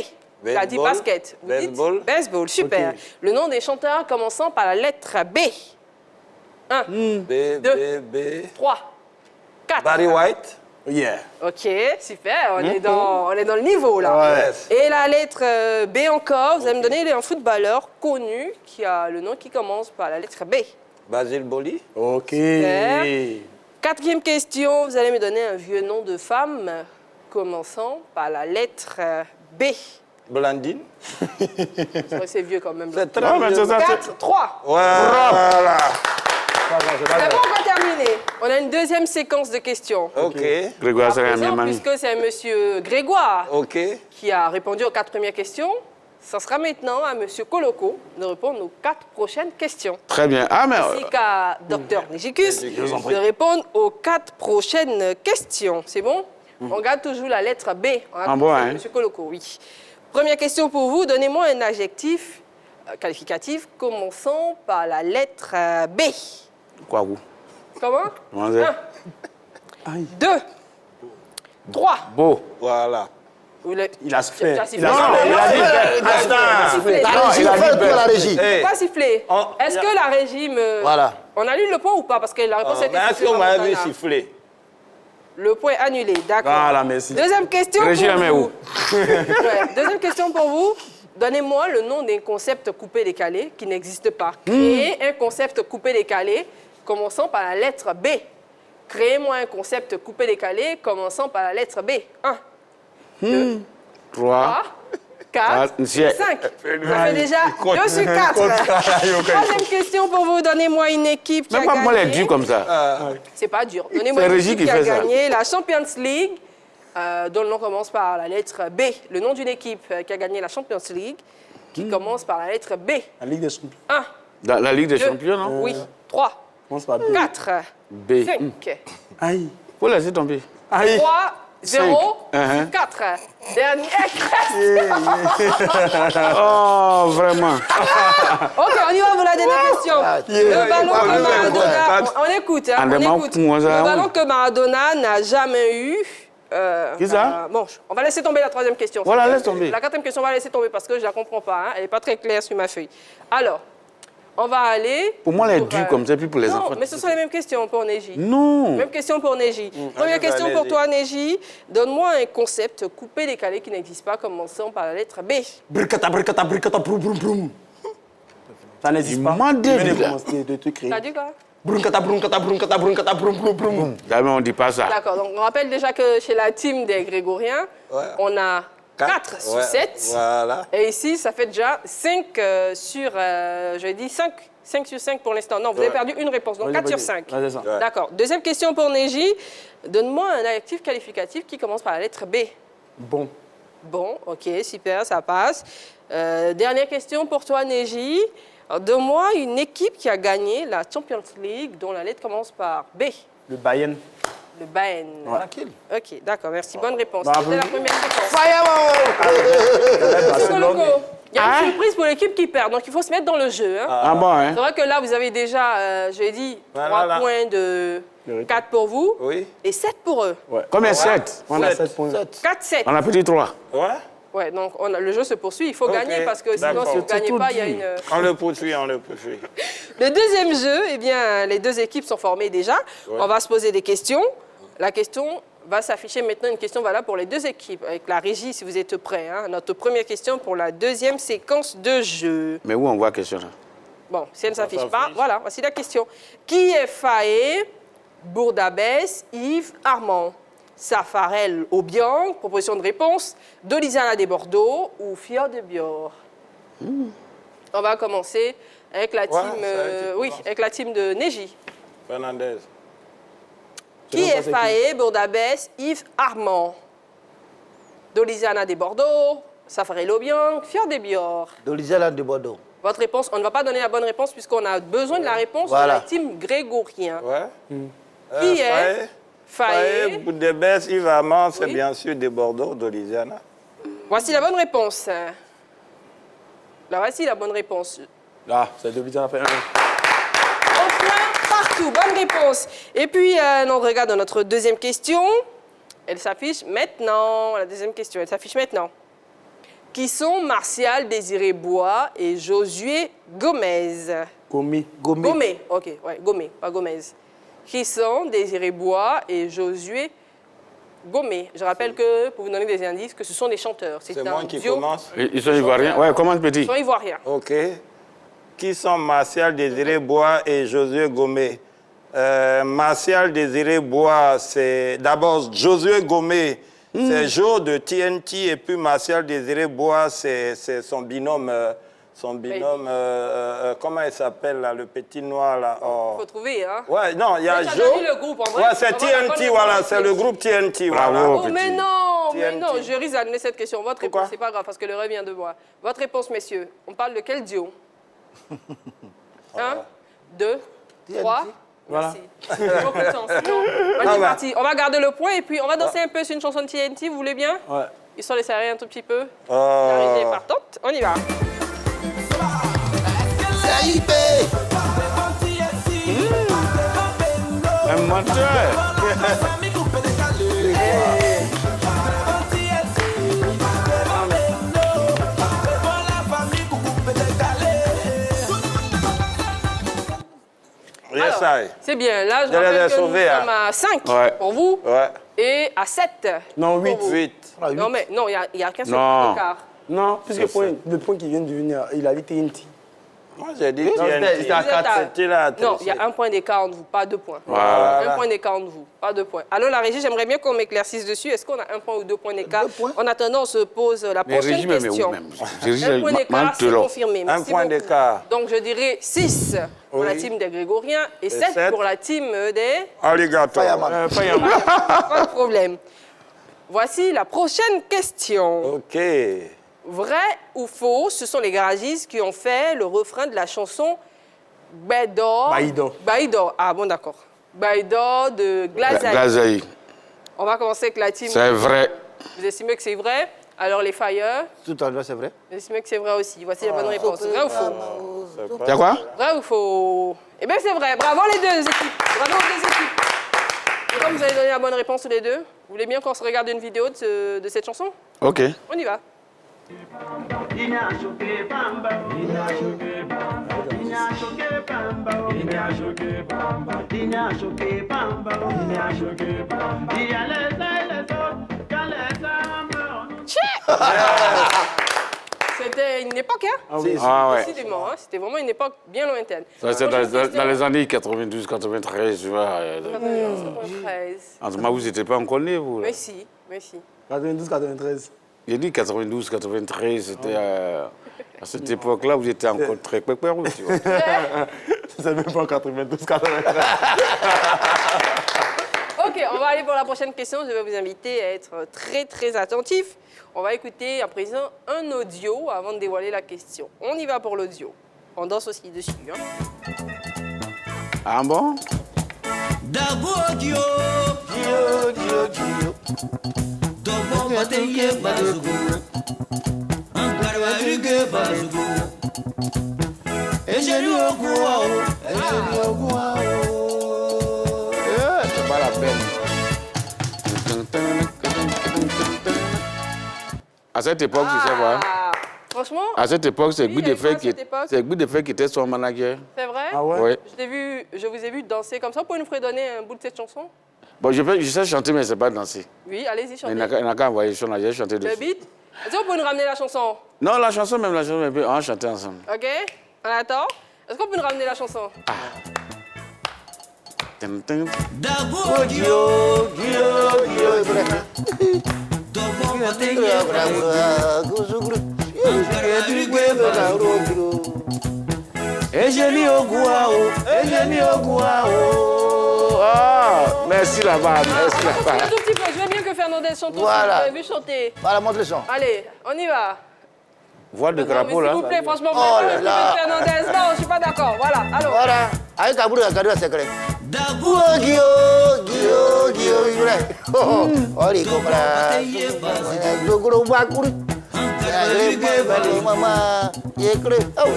Il a dit Baseball. basket. Vous dites Baseball. baseball, super. Le nom des chanteurs commençant par la lettre B. 1, B, 2. B, 3, 4. Barry White. Yeah. Ok, super, on est dans le niveau là. Yes. Et la lettre B encore, vous allez me donner un footballeur connu qui a le nom qui commence par la lettre B. Basile Boli. Ok. Super. 4e question, vous allez me donner un vieux nom de femme commençant par la lettre B. Blandine. C'est vrai que c'est vieux quand même. C'est très Non, mais vieux. c'est ça. 4, 3. Voilà. C'est bon, on va terminer. On a une deuxième séquence de questions. OK. Grégoire, c'est À un présent, même ami. puisque c'est monsieur Grégoire OK. qui a répondu aux 4 premières questions, ça sera maintenant à monsieur Koloko de répondre aux 4 prochaines questions. Très bien. Ah, mais. Ainsi qu'à Dr Nijicus de répondre aux 4 prochaines questions. C'est bon? On garde toujours la lettre B. Ah bon, hein? Monsieur Koloko, oui. Première question pour vous. Donnez-moi un adjectif qualificatif commençant par la lettre B. Quoi, vous? Comment? Comment c'est? 2, 3. Beau. Voilà. Il a soufflé. Tu as sifflé. Il a Non, soufflé. non, Il a dit non, Attends. sifflé. La régie, il a dit fais le tour à la bête. régie. Hey. Pas sifflé. Oh, Est-ce que la régie me... Voilà. On annule le point ou pas? Parce que la réponse était Mais est-ce sifflée qu'on par m'avait vu Montana. siffler? Le point annulé, d'accord. Voilà, merci. Deuxième question Régie, pour la met vous. où? Ouais, deuxième question pour vous. Donnez-moi le nom d'un concept coupé-décalé qui n'existe pas. Créez un concept coupé-décalé commençant par la lettre B. Créez-moi un concept coupé-décalé commençant par la lettre B. 1, 2, 3. 4, Ah, 5. Ça fait déjà 2 sur 4. Troisième question pour vous. Donnez-moi une équipe qui Même a pas moi, les gagné... durs comme ça. C'est pas dur. Donnez-moi C'est une Régie équipe qui qui a fait ça. gagné la Champions League, dont le nom commence par la lettre B. Le nom d'une équipe qui a gagné la Champions League, qui commence par la lettre B. La Ligue des Champions. 1, Dans la Ligue des 2, Champions, non? oui, 3, Commence par B. 4, B. 5, Aïe. Faut laisser tomber. Aïe. 3, 0, Uh-huh. 4. Dernier. Oh, vraiment. Ok, on y va pour la dernière question. Le ballon que Maradona... On écoute, hein, Ah, on des écoute. manques, moi, ça, Le ballon oui. que Maradona n'a jamais eu... Qui ça? Bon, on va laisser tomber la troisième question. Voilà, laisse tomber. La quatrième question, on va laisser tomber parce que je ne la comprends pas. Hein. Elle n'est pas très claire sur ma feuille. Alors, on va aller... Pour moi, les durs comme ça, puis pour les non, enfants. mais ce sont les mêmes questions pour Neji. Non. Même question pour Neji. Première Allez, question pour allez-y. toi, Neji. Donne-moi un concept coupé-décalé qui n'existe pas, commençant par la lettre B. Bricata, bricata, bricata, broum, broum, broum. Ça n'existe Il pas. m'a dit, Je viens de là. commencer de te créer. T'as dit quoi? Brunkata, brunkata, brunkata, brunkata, broum, broum, broum. Jamais on dit pas ça. D'accord, donc on rappelle déjà que chez la team des Grégoriens, Ouais. on a 4 sur Ouais, 7. Voilà. Et ici, ça fait déjà 5 sur... j'ai dit 5 sur 5 pour l'instant. Non, vous avez perdu une réponse, donc 4 sur 5. Ouais, c'est ça. Ouais. D'accord. Deuxième question pour Neji. Donne-moi un adjectif qualificatif qui commence par la lettre B. Bon. Bon, ok, super, ça passe. Dernière question pour toi, Neji. Alors, donne-moi une équipe qui a gagné la Champions League dont la lettre commence par B. Le Bayern. Le Bayern. Tranquille. Ok, d'accord, merci. Bonne réponse. Bravo. C'était la première séquence. Barcelone. Monsieur Koloko, il y a Hein? une surprise pour l'équipe qui perd, donc il faut se mettre dans le jeu. Hein. Ah bon, hein? C'est vrai que là, vous avez déjà, je l'ai dit, 3 Voilà. points de 4 pour vous Oui. et 7 pour eux. Combien 7? On a 7. 7 points. 4-7. On a petit 3. Ouais. Ouais, donc le jeu se poursuit. Il faut Ok, gagner parce que sinon, d'accord. si vous ne gagnez pas, il y a une... On le poursuit, on le poursuit. Le deuxième jeu, eh bien, les deux équipes sont formées déjà. On va se poser des questions. La question va s'afficher maintenant une question valable pour les deux équipes. Avec la régie, si vous êtes prêts. Hein. Notre première question pour la deuxième séquence de jeu. Mais où on voit la question là? Bon, si elle ne s'affiche pas, voilà, voici la question. Qui est Faé, Bourdabès, Yves, Armand? Safarel Aubiang, proposition de réponse. Dolizana des Bordeaux ou Fior de Bior? On va commencer avec la team, avec la team de Neji. Fernandez. Qui est Faé, Bourdabès, Yves, Armand? Dolizana des Bordeaux, Safarel Aubiang, Fior de Bior. Dolizana de Bordeaux. Votre réponse, on ne va pas donner la bonne réponse puisqu'on a besoin de la réponse Voilà. de la team grégorien. Ouais. Qui est Faé, Boudebès, Yves Armand, c'est Oui. bien sûr de Bordeaux, d'Olisiana. Voici la bonne réponse. Là, voici la bonne réponse. Ah, c'est deux buts à la fin. Enfin, partout, bonne réponse. Et puis, on regarde dans notre deuxième question. Elle s'affiche maintenant. La deuxième question, elle s'affiche maintenant. Qui sont Martial Désiré Bois et Josué Gomez? Gomi. Gomez, ok, ouais, Gomez, pas Gomez. Qui sont Désiré Bois et Josué Gomez. Je rappelle que, pour vous donner des indices, que ce sont des chanteurs. C'est moi qui duo. commence. Ils sont ivoiriens? Ouais, comment petit? Ils sont ivoiriens. OK. Qui sont Martial Désiré Bois et Josué Gomez? Martial Désiré Bois, c'est d'abord Josué Gomez, c'est Joe de TNT, et puis Martial Désiré Bois, c'est son binôme. Comment il s'appelle là, le petit noir là? Oh. Il faut trouver, hein. Ouais, non, il y a Mais t'as Joe. donné le groupe, en vrai. Ouais, c'est On va TNT, pas voilà, le c'est le groupe TNT. Bravo. Voilà. Oh, petit. mais non, TNT. je risque d'annuler cette question. Votre Pourquoi? réponse, c'est pas grave, parce que le revient de moi. Votre réponse, messieurs, on parle de quel duo? 1, 2, 3. Voilà. Merci. Beaucoup de chance. Non, on est parti. On va garder le point et puis on va danser un peu sur une chanson de TNT, vous voulez bien? Ouais. Histoire de serrer un tout petit peu. La régie est partante. On y va. Un menteur! Yes, I. C'est bien. Là, je Je les ai rappelle que nous sauvés, hein. sommes à 5 Ouais. pour vous Ouais. et à 7. Non, 8. pour vous. 8. Non, mais non, il n'y a qu'un seul Non. écart. Non, puisque le point qui vient de venir, il a dit TNT. Moi, j'ai dit Non, TNT. c'était à Vous êtes 4. C'était là. Non, il y a un point d'écart entre vous, pas 2 points. Voilà. Un point d'écart entre vous, pas 2 points. Alors, la régie, j'aimerais bien qu'on m'éclaircisse dessus. Est-ce qu'on a 1 point ou 2 points d'écart? 2 points. En attendant, on se pose la Mais prochaine régime, mais question. où même? Un point d'écart, c'est confirmé. Un Merci point beaucoup. d'écart. Donc, je dirais 6 pour la Oui. team des Grégoriens et 7 sept. pour la team des... Alligator. Fireman. Pas de problème. Voici la prochaine question. OK. Vrai ou faux, ce sont les garagistes qui ont fait le refrain de la chanson Baïdor. Baïdor. Baïdor. Ah bon, d'accord. Baïdor de Glazaï. Glazaï. On va commencer avec la team. C'est vrai. Vous estimez que c'est vrai? Alors les Fire, Tout en droit, c'est vrai. vous estimez que c'est vrai aussi. Voici la bonne réponse. Vrai ou faux? T'as quoi? Vrai ou faux? Eh bien, c'est vrai. Bravo les deux équipes. Bravo aux deux équipes. Et comme vous avez donné la bonne réponse tous les deux, vous voulez bien qu'on se regarde une vidéo de cette chanson? Ok. On y va. C'était une époque, hein? Ah oui. Ah ouais. Décidément, hein? C'était vraiment une époque bien lointaine. Ça, c'est dans les années 92, 93, tu vois. 13. En tout cas, vous n'étiez pas encore nés, vous. Là. Mais si, mais si. 92, 93. J'ai dit 92, 93, c'était à cette époque-là, vous étiez encore très pépérou, tu vois. C'est même pas en 92, 93. Ok, on va aller pour la prochaine question. Je vais vous inviter à être très, très attentif. On va écouter à présent un audio avant de dévoiler la question. On y va pour l'audio. On danse aussi dessus. Hein. Ah bon? C'est pas la peine. À cette époque, tu sais quoi? Ah, franchement, À cette époque, c'est Oui, Guy il y a Defay quoi à cette époque? c'est Guy Defay qui était son manager. c'est vrai? Ah ouais? Oui. Je vous ai vu danser comme ça. Vous pouvez nous fredonner un bout de cette chanson? Bon, je sais chanter, mais c'est pas danser. Oui, allez-y, Il chantez. n'a qu'à envoyer son là, j'ai chanté Le dessus. beat. Est-ce que vous pouvez nous ramener la chanson? Non, la chanson, même, on va chanter ensemble. OK? On attend. Est-ce qu'on peut nous ramener la chanson? Tin, tin. Ah, merci là-bas, merci là-bas. Un tout petit peu. Je veux bien que Fernandez chante aussi. Voilà. Vous avez vu chanter. Voilà, montre le son. Allez, on y va. Voix de Non, mais crapaud, s'il là. vous plaît, franchement, vous Oh pouvez là pas là. écouter Fernandez. Non, je suis pas d'accord. Voilà, allons. Voilà. Avec Kaburu, Kaburu, c'est secret. Guio, oh, il comprend. Jogoro Bakuri. Mama, yekre, oh,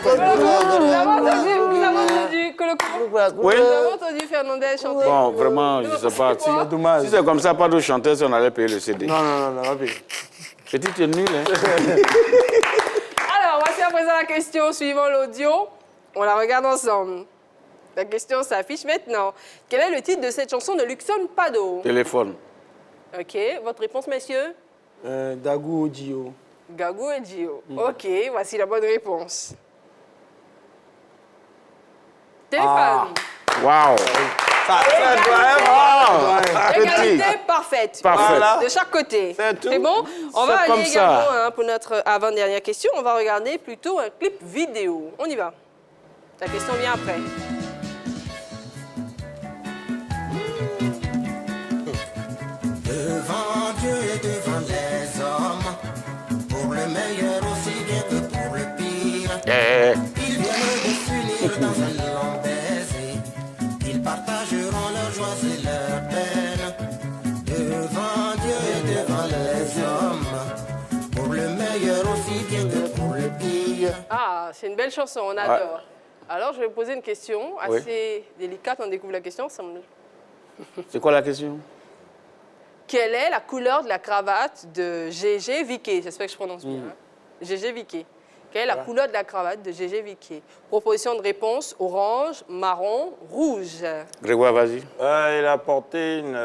Vous avez entendu que le Oui. Vous avez entendu Fernandez chanter? Bon, vraiment, je sais pas. Si, C'est dommage. si c'est comme ça, pas de chanteur, si on allait payer le CD. Non, rapide. Petit, tu es nul, hein. Alors, voici à présent la question suivant l'audio. On la regarde ensemble. La question s'affiche maintenant. Quel est le titre de cette chanson de Luxon Pado? Téléphone. OK. Votre réponse, messieurs? Dagou Dio. Gagou et Gio. OK, voici la bonne réponse. Téléphone. Waouh. Égalité parfaite. Parfait. Voilà. De chaque côté. C'est tout. C'est bon? On va C'est comme aller ça. également, hein, pour notre avant-dernière question, on va regarder plutôt un clip vidéo. On y va. La question vient après. Devant Dieu et devant les hommes, pour le meilleur aussi bien que pour le pire, ils viennent de s'unir dans un long baiser. Ils partageront leurs joies et leurs peines. Devant Dieu et devant les hommes, pour le meilleur aussi bien que pour le pire. Ah, c'est une belle chanson, on adore. Alors, je vais vous poser une question assez délicate. On découvre la question. C'est quoi la question? Quelle est la couleur de la cravate de Gégé Viquet? J'espère que je prononce bien. Hein? Gégé Viquet. Quelle est la couleur de la cravate de Gégé Viquet? Proposition de réponse, orange, marron, rouge. Grégoire, vas-y. Il a porté une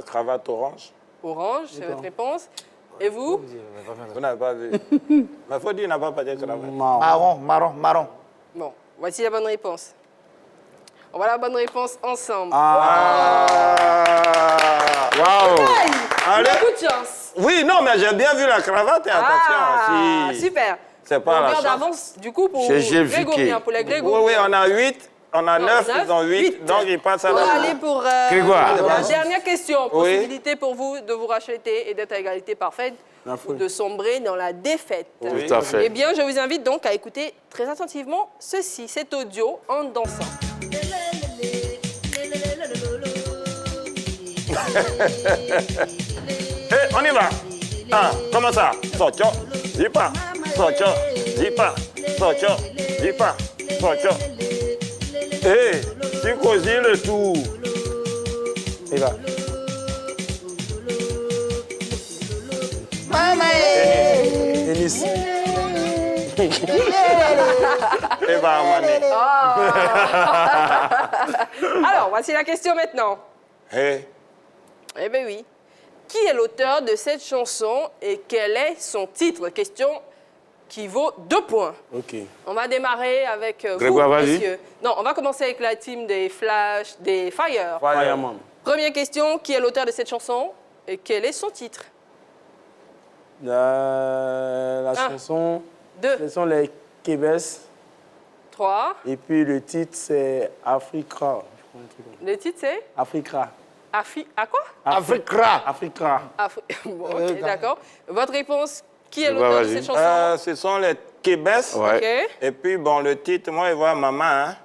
cravate orange. Orange, c'est votre réponse. Et vous? Vous n'avez pas vu. Mais il faut dire qu'il n'a pas porté de cravate. Marron. Bon, voici la bonne réponse. On va la bonne réponse ensemble. Waouh. Hey, Allez. beaucoup de chance. Oui, non, mais j'ai bien vu la cravate et attention. Si Super. c'est pas la Longueur chance. d'avance, du coup, pour Gégé Viquet. Grégorien, pour les Oui, Grégoriens. oui, on a 8, on a 9, ils ont 8, 8. donc ils passent à On va la... aller pour Grégoire. la dernière question. Oui. Possibilité pour vous de vous racheter et d'être à égalité parfaite ou de sombrer dans la défaite. Oui. Tout à fait. Eh bien, je vous invite donc à écouter très attentivement ceci, cet audio en dansant. On y va. Comment ça? Socio, dis pas. Socio, dis pas. Socio, dis pas. Socio. Tu causes le tout. Il va. Enis. Mané. Alors, voici la question maintenant. Hey. Eh bien oui. Qui est l'auteur de cette chanson et quel est son titre? Question qui vaut 2 points. Ok. On va démarrer avec vous, Grégoire, vas-y. messieurs. Non, on va commencer avec la team des Flash, des Fire. Fireman. Première question, qui est l'auteur de cette chanson et quel est son titre? La Un. chanson, 2, ce sont les Québés. 3. Et puis le titre, c'est Africa. Je crois un truc comme ça. Le titre, c'est Africa. À quoi? Africa. Africa. Bon, ok, d'accord. Votre réponse, qui est Grégoire, l'auteur de vas-y. cette chanson? Ce sont les Québés. Ouais. Ok. Et puis, bon, le titre, moi, je vois maman. Hein.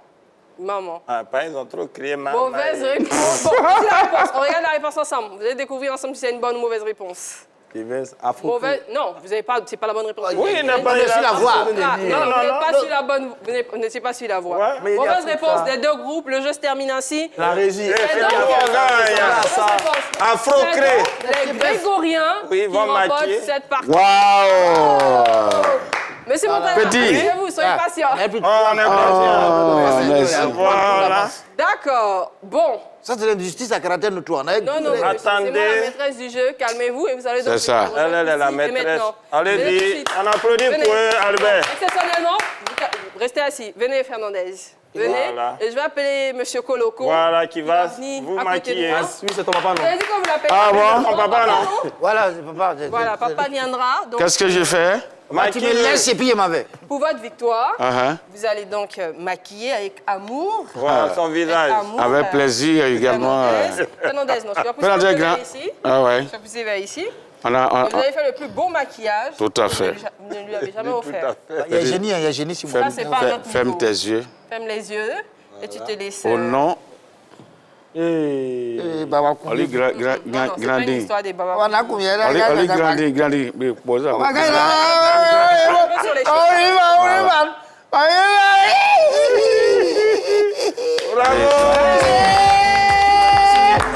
Maman. Pas, ils ont trop crié maman. Mauvaise réponse. Bon, voici la réponse. On regarde la réponse ensemble. Vous allez découvrir ensemble si c'est une bonne ou mauvaise réponse. Québés, Afro. Mauvaise. Non, vous n'avez pas. C'est pas la bonne réponse. Oui, il n'a pas On a su la voix. Ah, non, vous n'êtes pas non. sur la bonne. Vous n'étiez pas sur la voie. Ouais. Mais il y a Mauvaise tout réponse ça. des 2 groupes. Le jeu se termine ainsi. La régie. C'est donc Afro-cré. les Grégoriens Oui, qui vont remportent matcher. cette partie. Waouh. Monsieur Montana. Petit. Vous soyez patient. On est patient. merci. Voilà. D'accord. Bon. Ça, c'est l'injustice à caractère notoire. Non, non, c'est moi Attendez. la maîtresse du jeu. Calmez-vous et vous allez donc... C'est ça. Elle est la ici et maîtresse. maintenant. Venez tout de Allez-y, suite. on applaudit Venez. pour eux, Albert. Exceptionnellement, restez assis. Venez, Fernandez. Venez. Voilà. Et je vais appeler Monsieur Coloco. Voilà, qui va venir vous à côté de maquiller. moi. Oui, c'est ton papa, Vous non? avez dit que vous l'appelez Ah pas, bon? Ton papa, non? Voilà, c'est papa. Voilà, papa viendra. Donc, Qu'est-ce que j'ai fait? Tu me laisses et puis il m'avait. pour votre victoire, Uh-huh. vous allez donc maquiller avec amour. Voilà, son visage. Amour, Avec plaisir également. Fernandez, non, je vais pousser Fernandez vers grand. ici. Ah ouais. Je vais pousser vers ici. On a, Et vous avez fait le plus beau maquillage. Tout à fait. Vous ne lui avez jamais offert. Il y a génie, il y a génie sur moi. Ça, c'est pas notre ferme niveau. tes yeux. Ferme les yeux et tu te laisses... Au nom, Eh, Baba on lui Non, non, c'est pas une grandit. histoire des babas. On a combien là? On lui grandit. Mais pose ça. Sur les cheveux.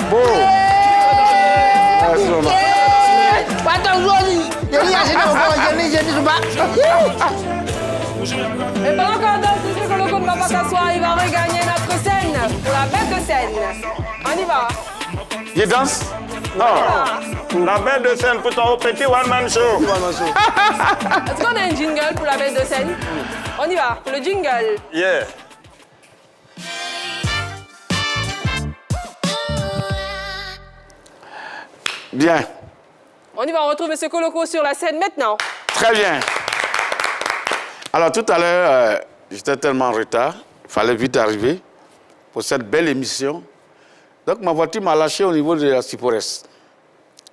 Beau. Merci, maman. Et pendant qu'on danse, M. Coloco ne va pas s'asseoir, il va regagner notre scène pour la bête de scène. On y va. Il danse? La bête de scène pour ton petit one-man show. Est-ce qu'on a un jingle pour la bête de scène? On y va, pour le jingle. Yeah. Bien. On y va, on retrouve M. Coloco sur la scène maintenant. Très bien. Alors, tout à l'heure, j'étais tellement en retard, il fallait vite arriver pour cette belle émission. Donc, ma voiture m'a lâché au niveau de la Cypress.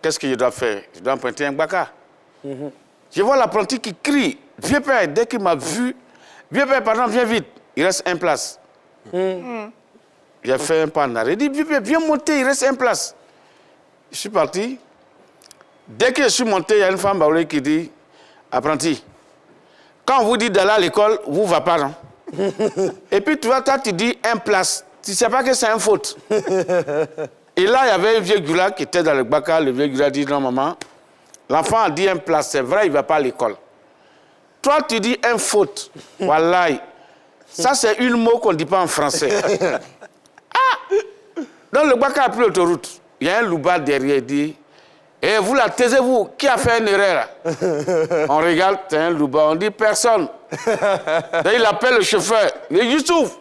Qu'est-ce que je dois faire? Je dois emprunter un baka. Je vois l'apprenti qui crie. Vieux père, dès qu'il m'a vu, vieux père, pardon, viens vite. Il reste une place. J'ai fait un pas en arrière. Il dit, vieux père, viens monter, il reste une place. Je suis parti. Dès que je suis monté, il y a une femme baoulée qui dit, apprenti, quand on vous dit d'aller à l'école, vous ne va pas, non? Et puis, toi, tu dis un place. Tu ne sais pas que c'est une faute. Et là, il y avait un vieux gula qui était dans le baka. Le vieux gula dit, non, maman, l'enfant a dit un place. C'est vrai, il ne va pas à l'école. Toi, tu dis un faute. Wallahi. Ça, c'est une mot qu'on ne dit pas en français. Ah! Dans le baka, a pris l'autoroute. Il y a un louba derrière, il dit, et vous là, taisez-vous, qui a fait une erreur? On regarde, c'est un louba, on dit personne. Et il appelle le chauffeur, il dit Youssouf,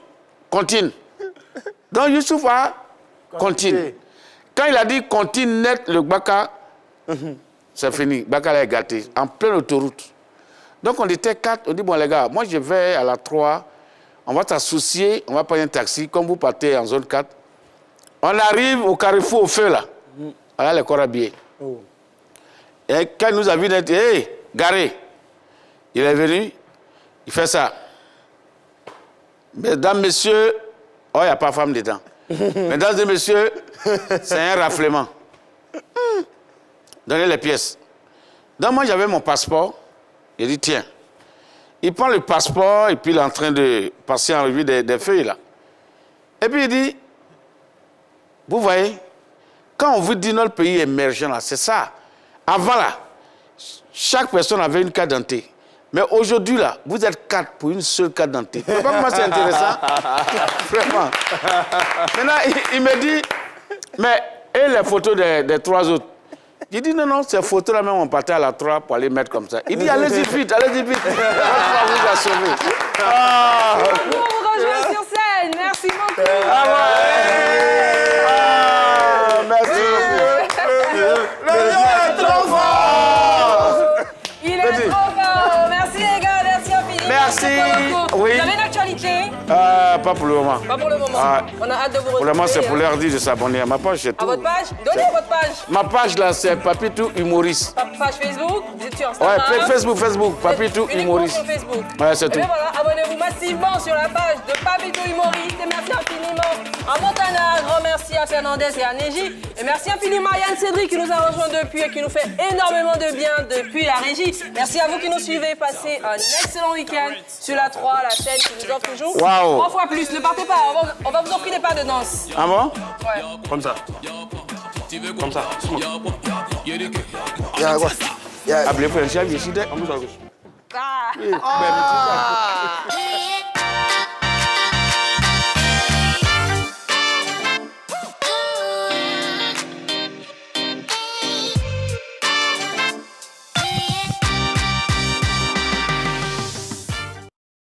continue. Donc Youssouf a continue. Quand il a dit continue net, le baka, c'est fini, baka est gâté, en pleine autoroute. Donc on était 4, on dit bon les gars, moi je vais à la 3, on va t'associer, on va prendre un taxi, comme vous partez en zone 4. On arrive au carrefour au feu là, voilà les corps habillés. Et quand il nous a vu, il a dit, hé, garé. Il est venu, il fait ça. Mesdames, messieurs, oh, il n'y a pas femme dedans. Mesdames et messieurs, c'est un raflement. Donnez les pièces. Donc moi, j'avais mon passeport. Il dit, tiens. Il prend le passeport et puis il est en train de passer en revue des feuilles là. Et puis il dit, vous voyez, quand on vous dit notre pays émergent là, c'est ça. Avant là, chaque personne avait une carte d'identité. Mais aujourd'hui là, vous êtes 4 pour une seule carte d'identité. Vous ne voyez pas comment c'est intéressant? Vraiment. Maintenant, il me dit, mais et les photos des 3 autres? J'ai dit non, non, ces photos-là même, on partait à la 3 pour les mettre comme ça. Il dit, allez-y vite, allez-y vite. On va vous a sauvé. Pour vous rejoindre sur scène, merci beaucoup. Merci Il est trop fort. Merci les gars, merci infiniment. Merci. Oui. Vous avez une actualité? Pas pour le moment. Pas pour le moment. Ah. On a hâte de vous retrouver. Pour le moment, c'est pour leur dire de s'abonner à ma page, c'est À tout. votre page? Donnez votre page. Ma page là, c'est Papitou Humoriste. Page Facebook, vous êtes sur Ouais, Instagram. Facebook, Papitou Uniquement Humoriste. sur Facebook. Ouais, c'est Et bien tout. voilà, abonnez-vous massivement sur la page de Papitou Humoriste. Et merci infiniment à Montana, un grand merci à Fernandez et à Neji. Et merci infiniment à Yann Cédric qui nous a rejoint depuis et qui nous fait énormément de bien depuis la régie. Merci à vous qui nous suivez. Passez un excellent week-end sur la 3, la chaîne qui nous offre toujours. Waouh. 3 fois plus. Ne partez pas, on va vous offrir des pas de danse. Ah bon? Ouais. Comme ça. Comme ça. Yeah, what? Yeah. Appelez pour un chef, ici. En plus à gauche. Ah. Oui, mais